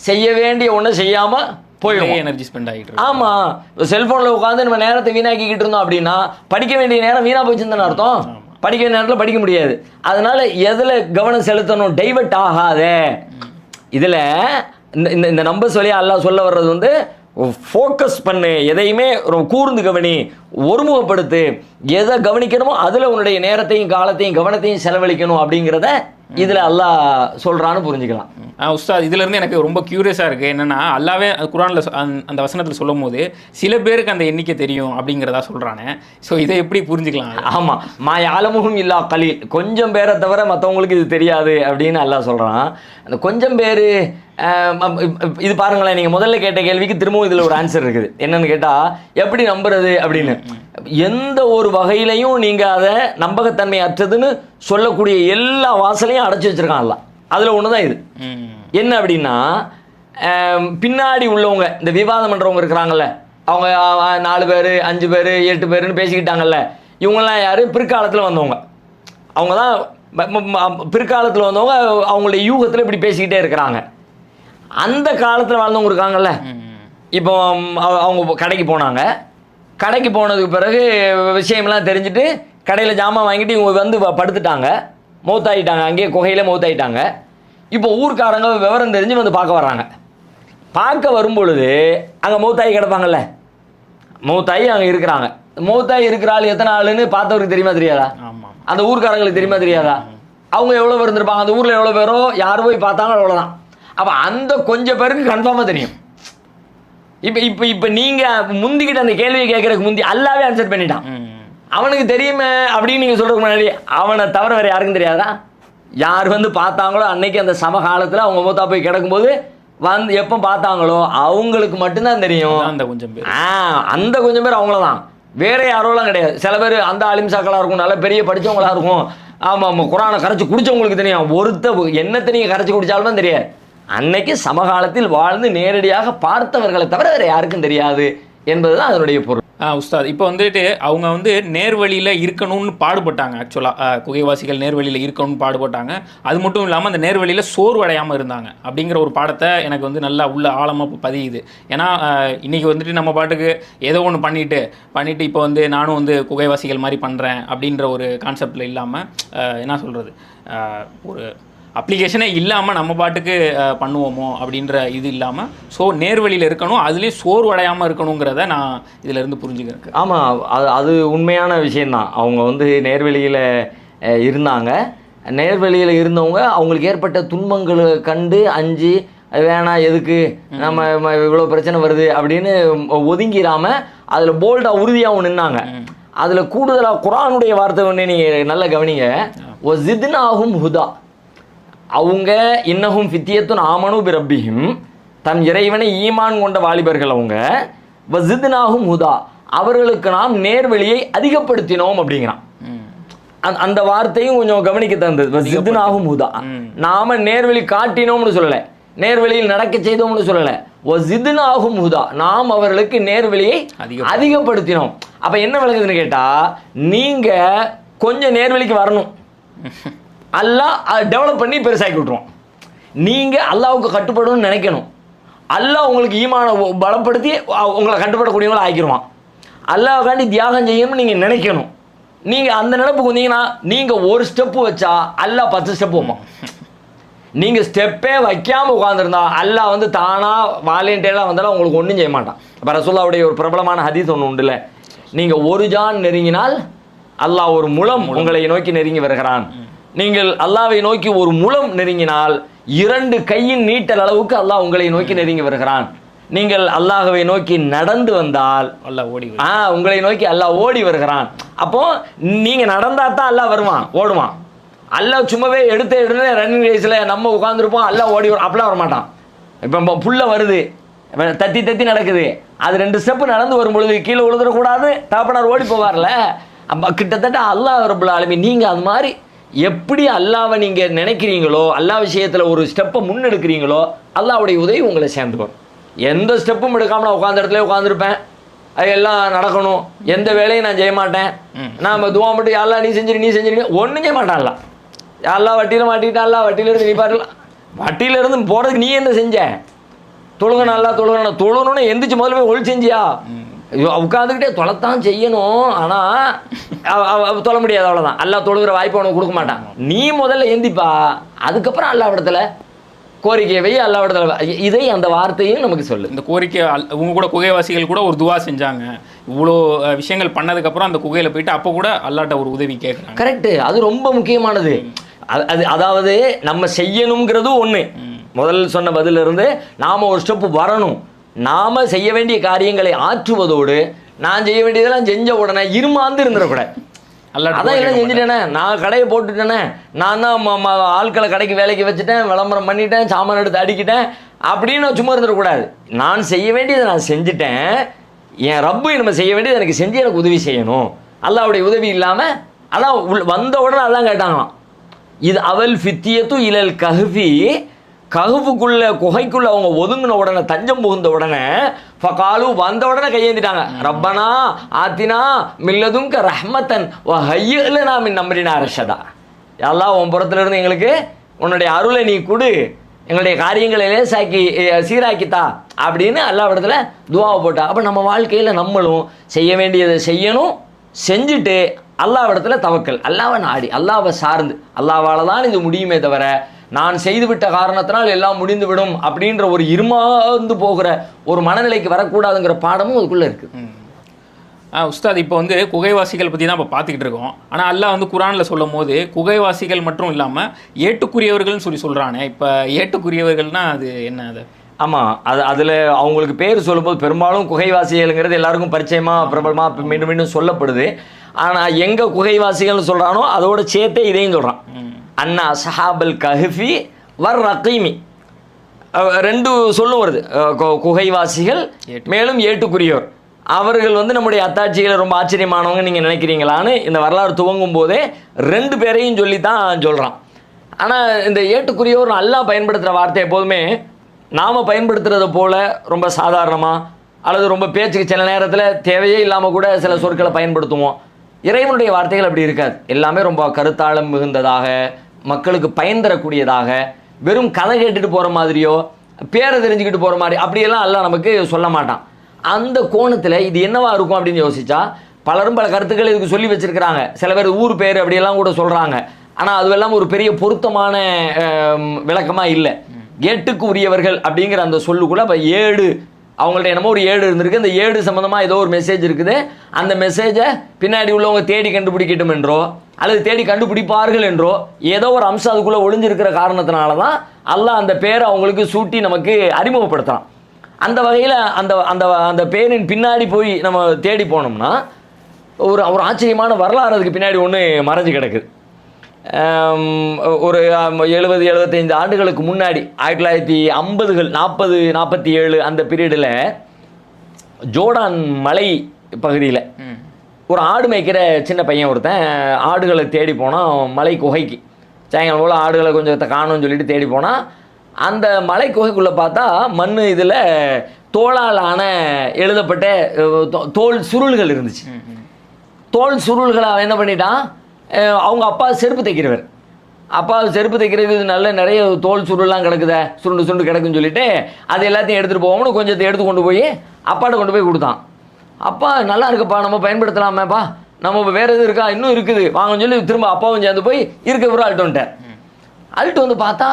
செய்ய வேண்டிய ஒன்றை செய்யாமல் போயிடும், எனர்ஜி ஸ்பெண்ட் ஆகிட்டு. ஆமாம், செல்ஃபோனில் உட்காந்து நம்ம நேரத்தை வீணாக்கிக்கிட்டு இருந்தோம் அப்படின்னா படிக்க வேண்டிய நேரம் வீணாக போச்சுன்னு அர்த்தம். படிக்க வேண்டிய நேரத்தில் படிக்க முடியாது. அதனால எதில் கவனம் செலுத்தணும், டைவர்ட் ஆகாதே. இதில் இந்த நம்பர்ஸ் வழியாக அல்லாஹ் சொல்ல வர்றது வந்து ஃபோக்கஸ் பண்ணு, எதையுமே கூர்ந்து கவனி, ஒருமுகப்படுத்து, எதை கவனிக்கணுமோ அதில் உன்னுடைய நேரத்தையும் காலத்தையும் கவனத்தையும் செலவழிக்கணும் அப்படிங்கிறத இதில் அல்லாஹ் சொல்கிறான்னு புரிஞ்சுக்கலாம். உஸ்தாத், இதுலேருந்து எனக்கு ரொம்ப க்யூரியஸாக இருக்குது. என்னென்னா அல்லாவே குர்ஆனில் அந்த வசனத்தில் சொல்லும் போது சில பேருக்கு அந்த எண்ணிக்கை தெரியும் அப்படிங்கிறதா சொல்கிறானே. ஸோ இதை எப்படி புரிஞ்சுக்கலாம்? ஆமாம், மாயாலமுகும் இல்லா கலீல், கொஞ்சம் பேரை தவிர மற்றவங்களுக்கு இது தெரியாது அப்படின்னு அல்லாஹ் சொல்கிறான். அந்த கொஞ்சம் பேர் இது பாருங்களேன், நீங்கள் முதல்ல கேட்ட கேள்விக்கு திரும்பவும் இதில் ஒரு ஆன்சர் இருக்குது. என்னென்னு கேட்டால் எப்படி நம்புறது அப்படின்னு. எந்த ஒரு வகையிலையும் நீங்கள் அதை நம்பகத்தன்மை அற்றதுன்னு சொல்லக்கூடிய எல்லா வாசலையும் அடைச்சி வச்சுருக்கான் அல்லாஹ். அதில் ஒன்று தான் இது. என்ன அப்படின்னா, பின்னாடி உள்ளவங்க இந்த விவாதம் பண்ணுறவங்க இருக்கிறாங்கல்ல, அவங்க 4 பேர் 5 பேர் 8 பேருன்னு பேசிக்கிட்டாங்கல்ல, இவங்கெல்லாம் யார், பிற்காலத்தில் வந்தவங்க. அவங்க தான் பிற்காலத்தில் வந்தவங்க, அவங்களுடைய யூகத்தில் இப்படி பேசிக்கிட்டே இருக்கிறாங்க. அந்த காலத்தில் வாழ்ந்தவங்க இருக்காங்கல்ல, இப்போ அவங்க கடைக்கு போனாங்க, கடைக்கு போனதுக்கு பிறகு விஷயம்லாம் தெரிஞ்சுட்டு கடையில் ஜாமான் வாங்கிட்டு இவங்க வந்து படுத்துட்டாங்க, மௌத்தாயிட்டாங்க, அங்கேயே குகையில் மௌத்தாயிட்டாங்க. இப்போ ஊர்க்காரங்க விவரம் தெரிஞ்சு வந்து பார்க்க வர்றாங்க. பார்க்க வரும்பொழுது அங்கே மௌத்தாயி கிடப்பாங்கல்ல, மௌத்தாயி அங்கே இருக்கிறாங்க. மௌத்தாயி இருக்கிற ஆள் எத்தனை ஆளுன்னு பார்த்தவருக்கு தெரியுமா தெரியாதா? அந்த ஊர்க்காரங்களுக்கு தெரியுமா தெரியாதா? அவங்க எவ்வளோ பேர் இருந்திருப்பாங்க, அந்த ஊரில் எவ்வளோ பேரோ யார் போய் பார்த்தாங்க அவ்வளோதான். அப்போ அந்த கொஞ்சம் பேருக்கு கன்ஃபார்மாக தெரியும். இப்போ நீங்கள் முந்திக்கிட்ட அந்த கேள்வியை கேட்குறதுக்கு முந்தி அல்லாவே ஆன்சர் பண்ணிட்டான். அவனுக்கு தெரியுமே அப்படின்னு நீங்கள் சொல்கிறதுக்கு முன்னாடி அவனை தவிர வேறு யாருக்கும் தெரியாதா? யார் வந்து பார்த்தாங்களோ அன்னைக்கு அந்த சமகாலத்தில் அவங்க மூத்தா போய் கிடக்கும்போது வந்து எப்போ பார்த்தாங்களோ அவங்களுக்கு மட்டும்தான் தெரியும். அந்த கொஞ்சம் பேர் அவங்கள தான், வேறு யாரோலாம் கிடையாது. சில பேர் அந்த அலிம்சாக்களாக இருக்கும், நல்ல பெரிய படித்தவங்களாக இருக்கும். ஆமாம், குரானை கரைச்சி குடித்தவங்களுக்கு தெரியும். என்னத்தை நீங்கள் கரைச்சி குடித்தாலும் தெரியாது. அன்னைக்கு சமகாலத்தில் வாழ்ந்து நேரடியாக பார்த்தவர்களை தவிர வேறு யாருக்கும் தெரியாது என்பது தான் அதனுடைய பொருள். உஸ்தாத் இப்போ வந்துட்டு அவங்க வந்து நேர்வழியில் இருக்கணும்னு பாடுபட்டாங்க. ஆக்சுவலாக குகைவாசிகள் நேர்வழியில் இருக்கணும்னு பாடுபட்டாங்க. அது மட்டும் இல்லாமல் அந்த நேர்வழியில் சோர்வடையாமல் இருந்தாங்க அப்படிங்கிற ஒரு பாடத்தை எனக்கு வந்து நல்லா உள்ள ஆழமாக பதியுது. ஏன்னா இன்றைக்கி வந்துட்டு நம்ம பாட்டுக்கு ஏதோ ஒன்று பண்ணிவிட்டு இப்போ வந்து நானும் வந்து குகைவாசிகள் மாதிரி பண்ணுறேன் அப்படின்ற ஒரு கான்செப்டில் இல்லாமல் என்ன சொல்கிறது, ஒரு அப்ளிகேஷனே இல்லாமல் நம்ம பாட்டுக்கு பண்ணுவோமோ அப்படின்ற இது இல்லாமல் ஸோ நேர்வழியில் இருக்கணும், அதுலேயும் சோர்வடையாமல் இருக்கணுங்கிறத நான் இதிலேருந்து புரிஞ்சுக்கிறேன். ஆமாம், அது உண்மையான விஷயந்தான். அவங்க வந்து நேர்வழியில் இருந்தாங்க. நேர்வழியில் இருந்தவங்க அவங்களுக்கு ஏற்பட்ட துன்பங்களை கண்டு அஞ்சு வேணாம் எதுக்கு நம்ம இவ்வளோ பிரச்சனை வருது அப்படின்னு ஒதுங்கிடாமல் அதில் போல்டாக உறுதியாகவும் நின்னாங்க. அதில் கூடுதலாக குர்ஆனுடைய வார்த்தை ஒன்று நீங்கள் நல்லா கவனிங்க. ஒசித்னாஹும் ஹுதா, அவங்க இன்னஹும் ஃபித்தியத்துன் ஆமனு பிரப்பிஹிம், தன் இறைவனை ஈமான் கொண்ட வாலிபர்கள் அவங்க. வசித்னாஹும் ஹுதா, அவர்களுக்கு நாம் நேர்வழியை அதிகப்படுத்தினோம் அப்படிங்கிறான். அந்த வார்த்தையும் கொஞ்சம் கவனிக்க தந்தது. வசித்னாஹும் ஹுதா, நாம நேர்வழி காட்டினோம்னு சொல்லலை, நேர்வழியில் நடக்க செய்தோம்னு சொல்லலை. வசித்னாஹும் ஹுதா, நாம் அவர்களுக்கு நேர்வழியை அதிகப்படுத்தினோம். அப்ப என்ன விளங்குதுன்னு கேட்டா, நீங்க கொஞ்சம் நேர்வழிக்கு வரணும், அல்லாஹ் டெவலப் பண்ணி பெருசாக்கி விட்டுருவோம். நீங்கள் அல்லாஹ்வுக்கு கட்டுப்படணும்னு நினைக்கணும், அல்லாஹ் உங்களுக்கு ஈமானை பலப்படுத்தி உங்களை கட்டுப்படக்கூடியவங்களை ஆக்கிடுவான். அல்லாஹ்காண்டி தியாகம் செய்யணும்னு நீங்கள் நினைக்கணும். நீங்கள் அந்த நினைப்புக்கு வந்தீங்கன்னா நீங்கள் ஒரு ஸ்டெப்பு வச்சா அல்லாஹ் 10 ஸ்டெப்பு வைப்பான். நீங்கள் ஸ்டெப்பே வைக்காமல் உட்காந்துருந்தா அல்லாஹ் வந்து தானாக வாலண்டியராக வந்தாலும் உங்களுக்கு ஒன்றும் செய்ய மாட்டான். இப்போ ரசூலுல்லாஹ்வுடைய ஒரு பிரபலமான ஹதீஸ் ஒன்று உண்டுல்ல, நீங்கள் ஒரு ஜான் நெருங்கினால் அல்லாஹ் ஒரு முழம் உங்களை நோக்கி நெருங்கி வருகிறான். நீங்கள் அல்லாஹ்வை நோக்கி ஒரு முழம் நெருங்கினால் 2 கையின் நீட்டல் அளவுக்கு அல்லாஹ் உங்களை நோக்கி நெருங்கி வருகிறான். நீங்கள் அல்லாஹ்வை நோக்கி நடந்து வந்தால் அல்லாஹ் ஓடி உங்களை நோக்கி அல்லாஹ் ஓடி வருகிறான். அப்போ நீங்க நடந்தா தான் அல்லாஹ் வருவான், ஓடுவான். அல்லாஹ் சும்மாவே எடுத்து ரன்னிங் ரேஸில் நம்ம உட்காந்துருப்போம், அல்லாஹ் ஓடி வரும், அப்படிலாம் வரமாட்டான். இப்போ புள்ள வருது, தத்தி தத்தி நடக்குது, அது 2 ஸ்டெப்பு நடந்து வரும் பொழுது கீழே விழுந்துடக்கூடாது, தகப்பனார் ஓடி போவார்ல. அப்போ கிட்டத்தட்ட அல்லாஹ் ரப்புல் ஆலமீன் நீங்கள் அது மாதிரி எப்படி அல்லாவை நீங்கள் நினைக்கிறீங்களோ, அல்லா விஷயத்தில் ஒரு ஸ்டெப்பை முன்னெடுக்கிறீங்களோ, அல்லாவுடைய உதவி உங்களை சேர்ந்து வரும். எந்த ஸ்டெப்பும் எடுக்காமல் நான் உட்காந்த இடத்துல உட்காந்துருப்பேன், அது எல்லாம் நடக்கணும், எந்த வேலையும் நான் செய்ய மாட்டேன், நான் துவா மட்டும் எல்லாம் நீ செஞ்சிரு ஒன்றும் செய்ய மாட்டான்ல. எல்லாம் வட்டியில் மாட்டிக்கிட்டா, எல்லாம் வட்டியிலேருந்து நீ பாட்டலாம், வட்டியிலேருந்து போகிறதுக்கு நீ என்ன செஞ்ச? தொழுகணும்னு எந்திரிச்சு முதல்ல போய் ஒளி செஞ்சியா? உட்காந்துக்கிட்டே தொலைத்தான் செய்யணும், ஆனால் தொலை முடியாது, அவ்வளோதான். அல்லாஹ் தொழுகிற வாய்ப்பு உனக்கு கொடுக்க மாட்டான். நீ முதல்ல எந்திப்பா, அதுக்கப்புறம் அல்லாஹ்விடத்துல கோரிக்கையை வை, அல்லாஹ்விடத்துல. இதை அந்த வார்த்தையும் நமக்கு சொல்லு. இந்த கோரிக்கை உங்க கூட குகைவாசிகள் கூட ஒரு துவா செஞ்சாங்க, இவ்வளோ விஷயங்கள் பண்ணதுக்கப்புறம் அந்த குகையில் போயிட்டு அப்போ கூட அல்லாட்ட ஒரு உதவி கேட்குறாங்க. கரெக்டு, அது ரொம்ப முக்கியமானது. அதாவது நம்ம செய்யணுங்கிறது ஒன்று, முதல் சொன்ன பதிலிருந்து நாம் ஒரு ஸ்டெப்பு வரணும். நாம் செய்ய வேண்டிய காரியங்களை ஆற்றுவதோடு நான் செய்ய வேண்டியதெல்லாம் செஞ்ச உடனே இருமாந்து இருந்துடக்கூடாது. அதான் எல்லாம் செஞ்சுட்டேனே, நான் கடையை போட்டுட்டேனே, நான் தான் ஆட்களை கடைக்கு வேலைக்கு வச்சுட்டேன், விளம்பரம் பண்ணிட்டேன், சாமான் எடுத்து அடிக்கிட்டேன் அப்படின்னு சும்மா இருந்துடக்கூடாது. நான் செய்ய வேண்டியதை நான் செஞ்சுட்டேன், என் ரப்பு நம்ம செய்ய வேண்டியது எனக்கு செஞ்சு எனக்கு உதவி செய்யணும். அல்லாஹ்வுடைய உதவி இல்லாமல் அதான் வந்த உடனே அதான் கேட்டாங்களாம், இது அவல் ஃபித்தியத்து இலல் கஹ்ஃபி, கஹ்ஃபுக்குள்ள குகைக்குள்ள அவங்க ஒதுங்கின உடனே, தஞ்சம் புகுந்த உடனே, ஃபகாலு வந்த உடனே கையேந்திட்டாங்க, ரப்பனா ஆத்தினா மில்லதுங்க ரஹ்மத்தன் வ ஹய்யி லனா மின் அம்ரினா ரஷதா, அல்லாஹ் உன் புறத்துல இருந்து எங்களுக்கு உன்னுடைய அருளை நீ கொடு, எங்களுடைய காரியங்களை லேசாக்கி சீராக்கித்தா அப்படின்னு அல்லாஹ்விடத்துல துஆவை போட்டா. அப்போ நம்ம வாழ்க்கையில் நம்மளும் செய்ய வேண்டியதை செய்யணும், செஞ்சுட்டு அல்லாஹ்விடத்துல தவக்கல், அல்லாஹ்வை நாடி, அல்லாஹ்வை சார்ந்து, அல்லாஹ்வால தான் இது முடியுமே தவிர நான் செய்துவிட்ட காரணத்தினால் எல்லாம் முடிந்து விடும் அப்படின்ற ஒரு இருமாந்து போகிற ஒரு மனநிலைக்கு வரக்கூடாதுங்கிற பாடமும் அதுக்குள்ளே இருக்குது. உஸ்தாத், இப்போ வந்து குகைவாசிகள் பற்றி தான் இப்போ பார்த்துக்கிட்டு இருக்கோம். ஆனால் அல்லாஹ் வந்து குர்ஆனில் சொல்லும் போது குகைவாசிகள் மட்டும் இல்லாமல் ஏட்டுக்குரியவர்கள்னு சொல்கிறானே, இப்போ ஏட்டுக்குரியவர்கள்னால் அது என்ன? அது ஆமாம், அதில் அவங்களுக்கு பேர் சொல்லும்போது பெரும்பாலும் குகைவாசிகள்ங்கிறது எல்லாருக்கும் பரிச்சயமாக பிரபலமாக மீண்டும் மீண்டும் சொல்லப்படுது. ஆனால் எங்கே குகைவாசிகள்னு சொல்கிறானோ அதோட சேர்த்தே இதையும் சொல்கிறான், அண்ணா சஹாபல் கஹ்ஃபி வர் ரகீமி, 2 சொல்லும் வருது, குகைவாசிகள் மேலும் ஏட்டுக்குரியோர். அவர்கள் வந்து நம்முடைய அத்தாட்சிகளை ரொம்ப ஆச்சரியமானவங்க நீங்கள் நினைக்கிறீங்களான்னு இந்த வரலாறு துவங்கும் போதே 2 பேரையும் சொல்லி தான் சொல்கிறான். ஆனால் இந்த ஏட்டுக்குரியோர் அல்லாஹ் பயன்படுத்துகிற வார்த்தை எப்போதுமே நாம் பயன்படுத்துகிறத போல் ரொம்ப சாதாரணமாக அல்லது ரொம்ப பேச்சுக்கு சில நேரத்தில் தேவையே இல்லாமல் கூட சில சொற்களை பயன்படுத்துவோம். இறைவனுடைய வார்த்தைகள் அப்படி இருக்காது. எல்லாமே ரொம்ப கருத்தாழம் மிகுந்ததாக, மக்களுக்கு பயன் தரக்கூடியதாக, வெறும் கதை கேட்டுட்டு போகிற மாதிரியோ பேரை தெரிஞ்சுக்கிட்டு போகிற மாதிரி அப்படியெல்லாம் எல்லாம் நமக்கு சொல்ல மாட்டான். அந்த கோணத்தில் இது என்னவா இருக்கும் அப்படின்னு யோசிச்சா பலரும் பல கருத்துக்கள் இதுக்கு சொல்லி வச்சிருக்கிறாங்க. சில பேர் ஊர் பேர் அப்படியெல்லாம் கூட சொல்கிறாங்க. ஆனால் அதுவெல்லாம் ஒரு பெரிய பொருத்தமான விளக்கமாக இல்லை. ஏட்டுக்கு உரியவர்கள் அப்படிங்கிற அந்த சொல்லுக்குள்ள இப்போ ஏடு, அவங்கள்ட்ட என்னமோ ஒரு ஏடு இருந்திருக்கு, அந்த ஏடு சம்மந்தமாக ஏதோ ஒரு மெசேஜ் இருக்குது. அந்த மெசேஜை பின்னாடி உள்ளவங்க தேடி கண்டுபிடிக்கட்டும் என்றோ அல்லது தேடி கண்டுபிடிப்பார்கள் என்றோ ஏதோ ஒரு அம்சம் அதுக்குள்ளே ஒளிஞ்சிருக்கிற காரணத்தினால தான் அல்லாஹ் அந்த பேரை அவங்களுக்கு சூட்டி நமக்கு அறிமுகப்படுத்தலாம். அந்த வகையில் அந்த அந்த அந்த பேரின் பின்னாடி போய் நம்ம தேடி போனோம்னா ஒரு ஒரு ஆச்சரியமான வரலாறு அதுக்கு பின்னாடி ஒன்று மறைஞ்சு கிடக்குது. ஒரு 70-75 ஆண்டுகளுக்கு முன்னாடி 1950கள் 40-47 அந்த பீரியடில் ஜோர்டான் மலை பகுதியில் ஒரு ஆடு மேய்க்கிற சின்ன பையன் ஒருத்தன் ஆடுகளை தேடி போனான் மலை குகைக்கு. சாயங்காலம் போல் ஆடுகளை கொஞ்சம் காணும்னு சொல்லிட்டு தேடி போனால் அந்த மலை குகைக்குள்ளே பார்த்தா மண் இதில் தோளாலான எழுதப்பட்ட தோல் சுருள்கள் இருந்துச்சு. தோல் சுருள்களை அவன் என்ன பண்ணிட்டான், அவங்க அப்பா செருப்பு தைக்கிறவர், அப்பா செருப்பு தைக்கிறதுக்கு நல்ல நிறைய தோல் சுருள்லாம் கிடக்குதே, சுருண்டு சுருண்டு கிடக்குன்னு சொல்லிட்டு அது எல்லாத்தையும் எடுத்துகிட்டு போவோம்னு கொஞ்சத்தை எடுத்து கொண்டு போய் அப்பாட்ட கொண்டு போய் கொடுத்தான். அப்பா நல்லா இருக்குப்பா, நம்ம பயன்படுத்தலாமேப்பா, நம்ம வேறு எதுவும் இருக்கா, இன்னும் இருக்குது வாங்கன்னு சொல்லி திரும்ப அப்பாவும் சேர்ந்து போய் இருக்க பூரா அழுட்டு வந்துட்டார். அழுட்டு வந்து பார்த்தா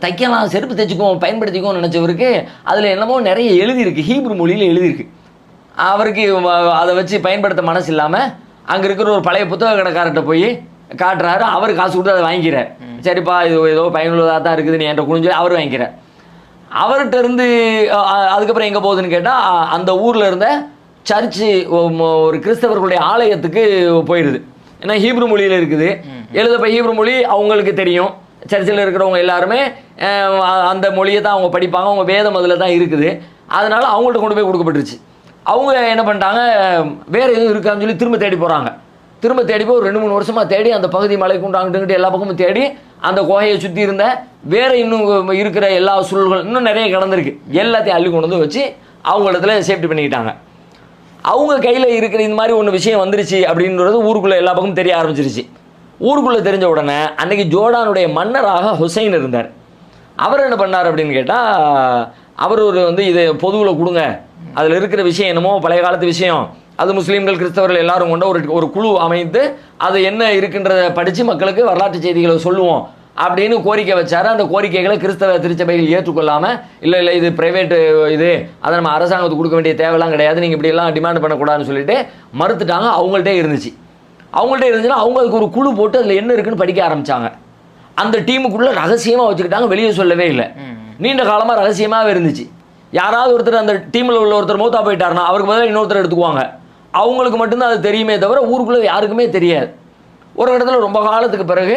தைக்கலாம், செருப்பு தைச்சிக்குவோம், பயன்படுத்திக்குவோம் நினச்சவருக்கு அதில் என்னமோ நிறைய எழுதியிருக்கு, ஹீப்ரு மொழியில் எழுதியிருக்கு. அவருக்கு அதை வச்சு பயன்படுத்த மனசு இல்லாமல் அங்கே இருக்கிற ஒரு பழைய புத்தக கடைக்காரர்கிட்ட போய் காட்டுறாரு. அவர் காசு கொடுத்து அதை வாங்கிக்கிறார். சரிப்பா இது ஏதோ பயனுள்ளதாக தான் இருக்குது நீ என்கிட்ட குடிஞ்சு அவர் வாங்கிக்கிறார். அவர்கிட்ட இருந்து அதுக்கப்புறம் எங்கே போகுதுன்னு கேட்டால் அந்த ஊரில் இருந்த சர்ச்சு ஒரு கிறிஸ்தவர்களுடைய ஆலயத்துக்கு போயிடுது. ஏன்னா ஹீப்ரு மொழியில் இருக்குது, எழுதப்ப ஹீப்ரு மொழி அவங்களுக்கு தெரியும். சர்ச்சில் இருக்கிறவங்க எல்லாருமே அந்த மொழியை தான் அவங்க படிப்பாங்க, அவங்க வேதம் அதில் தான் இருக்குது. அதனால் அவங்கள்ட்ட கொண்டு போய் கொடுக்கப்பட்டுருச்சு. அவங்க என்ன பண்ணிட்டாங்க, வேறு எதுவும் இருக்கான்னு சொல்லி திரும்ப தேடி போகிறாங்க. திரும்ப தேடி போய் ஒரு 2-3 வருஷமாக தேடி அந்த பகுதி மலைக்குண்டாங்கிட்டு எல்லா பக்கமும் தேடி அந்த குகையை சுற்றி இருந்த வேறு இன்னும் இருக்கிற எல்லா சூழல்கள் இன்னும் நிறைய கிடந்திருக்கு, எல்லாத்தையும் அள்ளி கொண்டு வந்து வச்சு அவங்க இடத்துல சேஃப்டி பண்ணிக்கிட்டாங்க. அவங்க கையில் இருக்கிற இந்த மாதிரி ஒன்று விஷயம் வந்துருச்சு அப்படின்றது ஊருக்குள்ளே எல்லா பக்கமும் தெரிய ஆரம்பிச்சிருச்சு. ஊருக்குள்ளே தெரிஞ்ச உடனே அன்றைக்கி ஜோர்டானுடைய மன்னராக ஹுசைன் இருந்தார். அவர் என்ன பண்ணார் அப்படின்னு கேட்டால், அவர் இதை பொதுவில் கொடுங்க, அதில் இருக்கிற விஷயம் என்னமோ பழைய காலத்து விஷயம், அது முஸ்லீம்கள் கிறிஸ்தவர்கள் எல்லாரும் கொண்ட ஒரு குழு அமைத்து அது என்ன இருக்குன்றதை படித்து மக்களுக்கு வரலாற்று செய்திகளை சொல்லுவோம் அப்படின்னு கோரிக்கை வச்சார். அந்த கோரிக்கைகளை கிறிஸ்தவ திருச்சபைகள் ஏற்றுக்கொள்ளாமல் இல்லை இது ப்ரைவேட்டு இது, அதை நம்ம அரசாங்கத்துக்கு கொடுக்க வேண்டிய தேவையெல்லாம் கிடையாது, நீங்கள் இப்படியெல்லாம் டிமாண்ட் பண்ணக்கூடாதுன்னு சொல்லிட்டு மறுத்துட்டாங்க. அவங்கள்ட்டே இருந்துச்சுன்னா அவங்க அதுக்கு ஒரு குழு போட்டு அதில் என்ன இருக்குன்னு படிக்க ஆரம்பித்தாங்க. அந்த டீமுக்குள்ளே ரகசியமாக வச்சுக்கிட்டாங்க, வெளியே சொல்லவே இல்லை. நீண்ட காலமாக ரகசியமாகவே இருந்துச்சு. யாராவது ஒருத்தர் அந்த டீமில் உள்ள ஒருத்தர் மூத்தா போயிட்டாருன்னா அவருக்கு பதிலாக இன்னொருத்தர் எடுத்துக்குவாங்க. அவங்களுக்கு மட்டும்தான் அது தெரியுமே தவிர ஊருக்குள்ளே யாருக்குமே தெரியாது. ஒரு இடத்துல ரொம்ப காலத்துக்கு பிறகு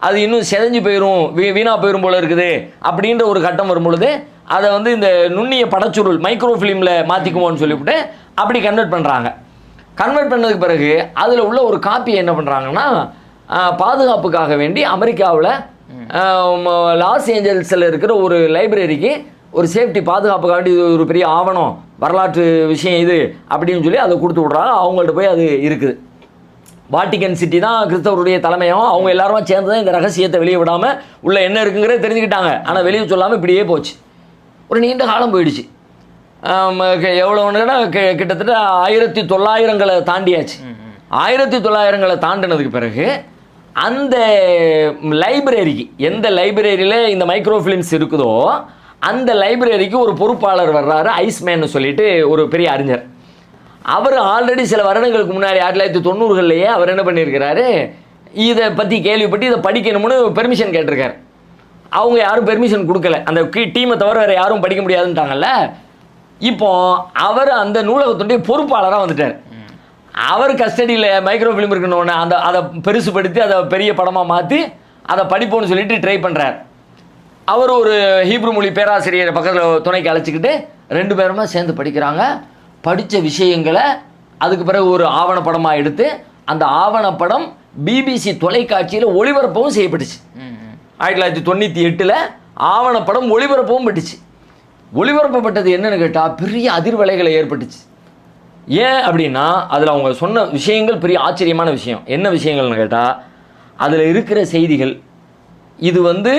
அது இன்னும் செதஞ்சு போயிடும், வீணாக போயிடும் போல இருக்குது அப்படின்ற ஒரு கட்டம் வரும்பொழுது அதை இந்த நுண்ணிய படச்சுருள் மைக்ரோ ஃபிலிமில் மாற்றிக்குவோன்னு சொல்லிவிட்டு அப்படி கன்வெர்ட் பண்ணுறாங்க. கன்வெர்ட் பண்ணதுக்கு பிறகு அதில் உள்ள ஒரு காப்பியை என்ன பண்ணுறாங்கன்னா, பாதுகாப்புக்காக வேண்டி அமெரிக்காவில் லாஸ் ஏஞ்சல்ஸில் இருக்கிற ஒரு லைப்ரரிக்கு ஒரு சேஃப்டி பாதுகாப்புக்காக வேண்டி இது ஒரு பெரிய ஆவணம், வரலாற்று விஷயம் இது அப்படின்னு சொல்லி அதை கொடுத்து விட்றாங்க. அவங்கள்ட்ட போய் அது இருக்குது. வாட்டிகன் சிட்டி தான் கிறிஸ்தவருடைய தலைமையும், அவங்க எல்லாருமே சேர்ந்து தான் இந்த ரகசியத்தை வெளியே விடாமல் உள்ள என்ன இருக்குங்கிறத தெரிஞ்சுக்கிட்டாங்க. ஆனால் வெளியே சொல்லாமல் இப்படியே போச்சு. ஒரு நீண்ட காலம் போயிடுச்சு. எவ்வளோன்னா கிட்டத்தட்ட 1900களை தாண்டியாச்சு. 1900களை தாண்டினதுக்கு பிறகு அந்த லைப்ரரிக்கு, எந்த லைப்ரரியில் இந்த மைக்ரோ ஃபிலிம்ஸ் இருக்குதோ அந்த லைப்ரரிக்கு ஒரு பொறுப்பாளர் வர்றாரு, ஐஸ்மேன்னு சொல்லிட்டு ஒரு பெரிய அறிஞர். அவர் ஆல்ரெடி சில வருடங்களுக்கு முன்னாடி 1990களிலேயே அவர் என்ன பண்ணியிருக்கிறாரு, இதை பற்றி கேள்விப்பட்டு இதை படிக்கணும்னு பெர்மிஷன் கேட்டிருக்காரு. அவங்க யாரும் பெர்மிஷன் கொடுக்கல, அந்த டீமை தவிர வேறு யாரும் படிக்க முடியாதுன்ட்டாங்கல்ல. இப்போ அவர் அந்த நூலகத்துடைய பொறுப்பாளராக வந்துட்டார். அவர் கஸ்டடியில் மைக்ரோ ஃபிலிம் இருக்கணுன்னு அதை பெருசுப்படுத்தி அதை பெரிய படமாக மாற்றி அதை படிப்போன்னு சொல்லிட்டு ட்ரை பண்ணுறார். அவர் ஒரு ஹீப்ரு மொழி பேராசிரியரை பக்கத்தில் துணைக்கு அழைச்சிக்கிட்டு 2 பேருமே சேர்ந்து படிக்கிறாங்க. படித்த விஷயங்களை அதுக்கு பிறகு ஒரு ஆவணப்படமாக எடுத்து அந்த ஆவணப்படம் பிபிசி தொலைக்காட்சியில் ஒளிபரப்பவும் செய்யப்பட்டுச்சு. 1998 ஆவணப்படம் ஒளிபரப்பவும் பட்டுச்சு. ஒளிபரப்பப்பட்டது என்னன்னு கேட்டால் பெரிய அதிர்வலைகளை ஏற்பட்டுச்சு. ஏன் அப்படின்னா அதில் அவங்க சொன்ன விஷயங்கள் பெரிய ஆச்சரியமான விஷயம். என்ன விஷயங்கள்னு கேட்டால் அதில் இருக்கிற செய்திகள் இது வந்து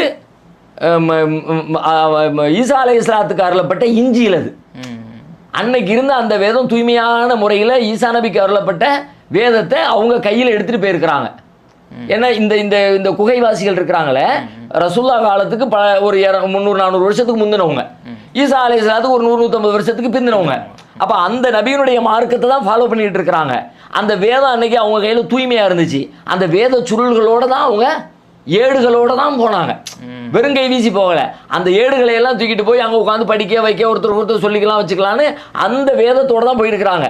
ஈசா அலைஹிஸ்ஸலாத்துக்கு அருளப்பட்ட இஞ்சில் அது அன்னைக்கு இருந்த அந்த வேதம் தூய்மையான முறையில் ஈசா நபிக்கு அருளப்பட்ட வேதத்தை அவங்க கையில் எடுத்துகிட்டு போயிருக்கிறாங்க. ஏன்னா இந்த இந்த இந்த குகைவாசிகள் இருக்கிறாங்களே ரசூல்லா காலத்துக்கு ஒரு 300-400 வருஷத்துக்கு முந்தினவங்க, ஈசா அலைஹிஸ்ஸலாத்துக்கு ஒரு 100-150 வருஷத்துக்கு பிந்தினவங்க. அப்போ அந்த நபியினுடைய மார்க்கத்தை தான் ஃபாலோ பண்ணிட்டு இருக்கிறாங்க. அந்த வேதம் அன்னைக்கு அவங்க கையில் தூய்மையாக இருந்துச்சு. அந்த வேத சுருள்களோடு தான் அவங்க ஏடுகளோடு தான் போனாங்க, வெறுங்கை வீசி போகலை. அந்த ஏடுகளை எல்லாம் தூக்கிட்டு போய் அங்கே உட்காந்து படிக்க வைக்க ஒருத்தர் சொல்லிக்கலாம் வச்சுக்கலான்னு அந்த வேதத்தோடு தான் போயிருக்கிறாங்க.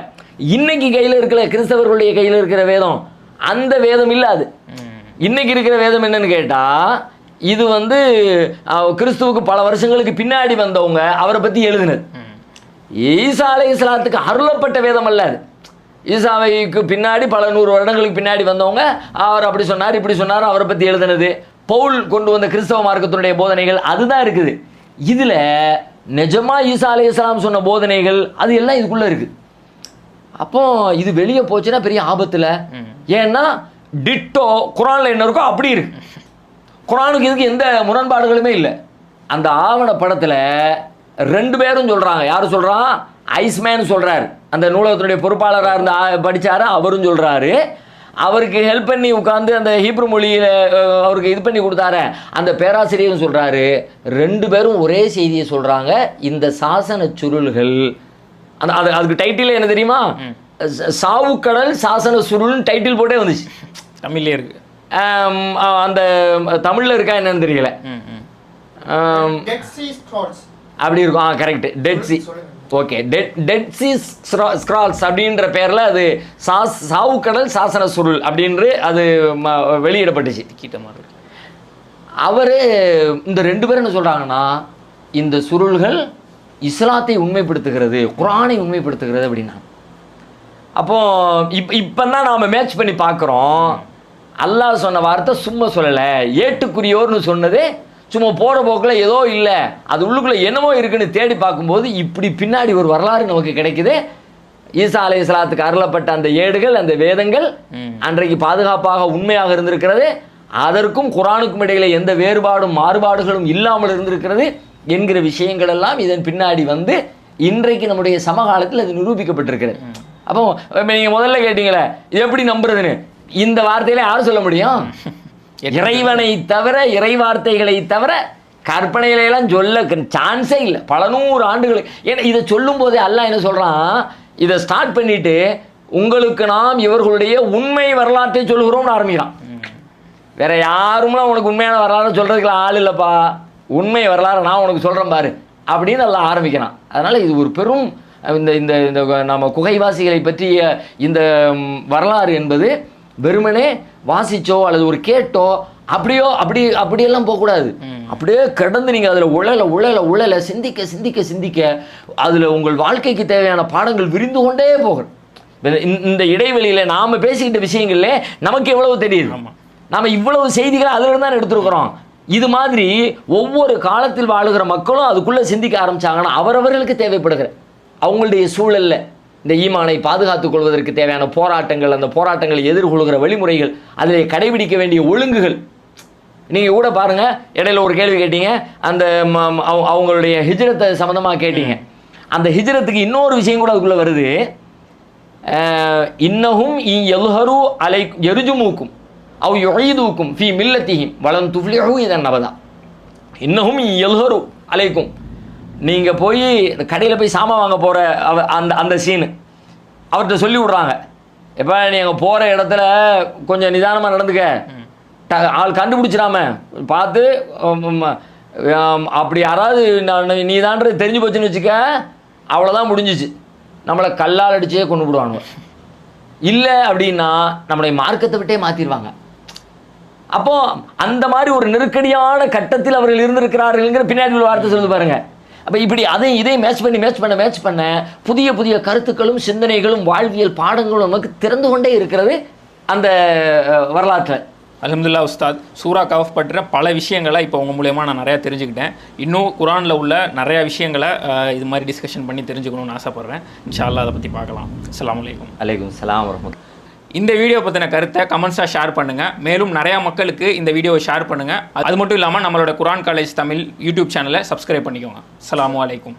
இன்னைக்கு கையில் இருக்கிற கிறிஸ்தவர்களுடைய கையில் இருக்கிற வேதம் அந்த வேதம் இல்லாது. இன்னைக்கு இருக்கிற வேதம் என்னன்னு கேட்டால் இது வந்து கிறிஸ்துவுக்கு பல வருஷங்களுக்கு பின்னாடி வந்தவங்க அவரை பற்றி எழுதுனது. ஈசா அலைஹிஸ்ஸலாத்துக்கு அருளப்பட்ட வேதம் அல்ல அது. ஈசாவைக்கு பின்னாடி பல 100 வருடங்களுக்கு பின்னாடி வந்தவங்க அவர் அப்படி சொன்னார் இப்படி சொன்னார் அவரை பற்றி எழுதுனது. பவுல் கொண்டு வந்த கிறிஸ்தவ மார்க்கத்தினுடைய போதனைகள் அதுதான் இருக்குது. இதில் நிஜமா ஈசா அலைஹிஸ்ஸலாம் சொன்ன போதனைகள் அது எல்லாம் இதுக்குள்ளே இருக்குது. அப்போ இது வெளியே போச்சுன்னா பெரிய ஆபத்தில். ஏன்னா டிட்டோ குரானில் என்ன இருக்கோ அப்படி இருக்கு. குரானுக்கு இதுக்கு எந்த முரண்பாடுகளுமே இல்லை. அந்த ஆவண படத்தில் 2 பேரும் சொல்கிறாங்க. யார் சொல்கிறான்? ஐஸ்மேன் சொல்கிறார், அந்த நூலகத்தினுடைய பொறுப்பாளராக இருந்த படித்தார், அவரும் சொல்கிறாரு. அவருக்கு ஹெல்ப் பண்ணி உட்காந்து அந்த ஹீப்ரு மொழியில் அவருக்கு இது பண்ணி கொடுத்தாரு அந்த பேராசிரியரும் சொல்கிறாரு. 2 பேரும் ஒரே செய்தியை சொல்கிறாங்க. இந்த சாசன சுருள்கள் அதுக்கு டைட்டில் என்ன தெரியுமா? சாவுக்கடல் சாசன சுருள்னு டைட்டில் போட்டே வந்துச்சு. தமிழ்லேயே இருக்கு. அந்த தமிழில் இருக்கா என்னன்னு தெரியல. அப்படி இருக்கும். Correct, Dead Sea. Okay, Dead Sea Scrolls அப்படின்ற பேரில் அது சாவுக்கடல் சாசன சுருள் அப்படின்று அது வெளியிடப்பட்டுச்சு. அவர் இந்த 2 பேரும் என்ன சொல்கிறாங்கன்னா இந்த சுருள்கள் இஸ்லாத்தை உண்மைப்படுத்துகிறது, குரானை உண்மைப்படுத்துகிறது அப்படின்னா. அப்போ இப்போ தான் நாம் மேட்ச் பண்ணி பார்க்குறோம். அல்லாஹ் சொன்ன வார்த்தை சும்மா சொல்லலை. ஏட்டுக்குரியோர்னு சொன்னது சும்மா போகிற போக்கில் ஏதோ இல்லை, அது உள்ளுக்குள்ளே என்னமோ இருக்குன்னு தேடி பார்க்கும்போது இப்படி பின்னாடி ஒரு வரலாறு நமக்கு கிடைக்குது. ஈசா அலைஹிஸ்ஸலாத்துக்கு அருளப்பட்ட அந்த ஏடுகள் அந்த வேதங்கள் அன்றைக்கு பாதுகாப்பாக உண்மையாக இருந்திருக்கிறது. அதற்கும் குரானுக்கும் இடையில எந்த வேறுபாடும் மாறுபாடுகளும் இல்லாமல் இருந்திருக்கிறது என்கிற விஷயங்கள் எல்லாம் இதன் பின்னாடி வந்து இன்றைக்கு நம்முடைய சமகாலத்தில் அது நிரூபிக்கப்பட்டிருக்கிறது. அப்போ நீங்கள் முதல்ல கேட்டீங்களே எப்படி நம்புறதுன்னு, இந்த வார்த்தையில யாரும் சொல்ல முடியும்? இறைவனை தவிர இறை வார்த்தைகளை தவிர கற்பனையிலாம் சொல்ல சான்ஸே இல்லை. பல 100 ஆண்டுகளுக்கு. ஏன்னா இதை சொல்லும் போதே அல்லாஹ் என்ன சொல்கிறான், இதை ஸ்டார்ட் பண்ணிட்டு உங்களுக்கு நாம் இவர்களுடைய உண்மை வரலாற்றை சொல்கிறோம்னு ஆரம்பிக்கிறான். வேற யாரும்லாம் உனக்கு உண்மையான வரலாறு சொல்கிறதுக்குலாம் ஆள் இல்லைப்பா, உண்மை வரலாறு நான் உனக்கு சொல்கிறேன் பாரு அப்படின்னு எல்லாம் ஆரம்பிக்கிறான். அதனால் இது ஒரு பெரும் இந்த இந்த இந்த நம்ம குகைவாசிகளை பற்றிய இந்த வரலாறு என்பது வெறுமனே வாசிச்சோ அல்லது ஒரு கேட்டோ அப்படியெல்லாம் போகக்கூடாது. அப்படியே கிடந்து நீங்கள் அதில் உழல சிந்திக்க சிந்திக்க சிந்திக்க அதில் உங்கள் வாழ்க்கைக்கு தேவையான பாடங்கள் விரிந்து கொண்டே போகும். இந்த இடைவெளியில் நாம் பேசிக்கிட்ட விஷயங்கள்ல நமக்கு எவ்வளவு தெரியுது, நாம் இவ்வளவு செய்திகளை அதிலிருந்து தான் எடுத்துருக்கிறோம். இது மாதிரி ஒவ்வொரு காலத்தில் வாழுகிற மக்களும் அதுக்குள்ளே சிந்திக்க ஆரம்பித்தாங்கன்னா அவரவர்களுக்கு தேவைப்படுகிற அவங்களுடைய சூழலில் இந்த ஈமானை பாதுகாத்துக் கொள்வதற்கு தேவையான போராட்டங்கள், அந்த போராட்டங்களை எதிர்கொள்கிற வழிமுறைகள், அதில் கடைபிடிக்க வேண்டிய ஒழுங்குகள். நீங்கள் கூட பாருங்கள், இடையில ஒரு கேள்வி கேட்டீங்க, அந்த அவங்களுடைய ஹிஜ்ரத்தை சம்மந்தமாக கேட்டீங்க. அந்த ஹிஜ்ரத்துக்கு இன்னொரு விஷயம் கூட அதுக்குள்ளே வருது. இன்னஹும் எல்ஹரு அலை எருஜுமூக்கும் அவ் யுஈதுக்கும் ஃபி மில்லத்திஹிம் வலன் துஃப்லிஹு இதன் நபதா. இன்னஹும் எல்ஹரு அலைக்கும், நீங்கள் போய் கடையில் போய் சாமான் வாங்க போகிற அந்த சீனு அவர்கிட்ட சொல்லி விட்றாங்க. எப்போ நீங்கள் போகிற இடத்துல கொஞ்சம் நிதானமாக நடந்துக்க, ஆள் கண்டுபிடிச்சிடாம பார்த்து, அப்படி யாராவது நீ தான்றது தெரிஞ்சு போச்சுன்னு வச்சுக்க, அவ்வளோதான் முடிஞ்சிச்சு, நம்மளை கல்லால் அடிச்சே கொண்டு விடுவாங்க. இல்லை அப்படின்னா நம்மளை மார்க்கத்தை விட்டே மாற்றிடுவாங்க. அப்போது அந்த மாதிரி ஒரு நெருக்கடியான கட்டத்தில் அவர்கள் இருந்திருக்கிறார்கள்ங்கிற பின்னாடி உள்ள வார்த்தை சொல்லுது பாருங்கள். அப்போ இப்படி இதை மேட்ச் பண்ண புதிய புதிய கருத்துக்களும் சிந்தனைகளும் வாழ்வியல் பாடங்களும் நமக்கு திறந்து கொண்டே இருக்கிறது அந்த வரலாற்றில். அல்ஹம்துலில்லாஹ் உஸ்தாத், சூரா கஹஃப் பற்றின பல விஷயங்களை இப்போ உங்கள் மூலயமா நான் நிறையா தெரிஞ்சுக்கிட்டேன். இன்னும் குரானில் உள்ள நிறையா விஷயங்களை இது மாதிரி டிஸ்கஷன் பண்ணி தெரிஞ்சுக்கணும்னு ஆசைப்பட்றேன். இன்ஷா அல்லாஹ் அதை பற்றி பார்க்கலாம். அஸ்ஸலாமு அலைக்கும். அலைக்கும் ஸலாம் வரஹ்மத்துல்லாஹ். இந்த வீடியோ பற்றின கருத்தை கமெண்ட்ஸாக ஷேர் பண்ணுங்கள். மேலும் நிறையா மக்களுக்கு இந்த வீடியோவை ஷேர் பண்ணுங்கள். அது மட்டும் இல்லாமல் நம்மளோட குரான் காலேஜ் தமிழ் யூடியூப் சேனலை சப்ஸ்கிரைப் பண்ணிக்கோங்க. அஸ்ஸலாமு அலைக்கும்.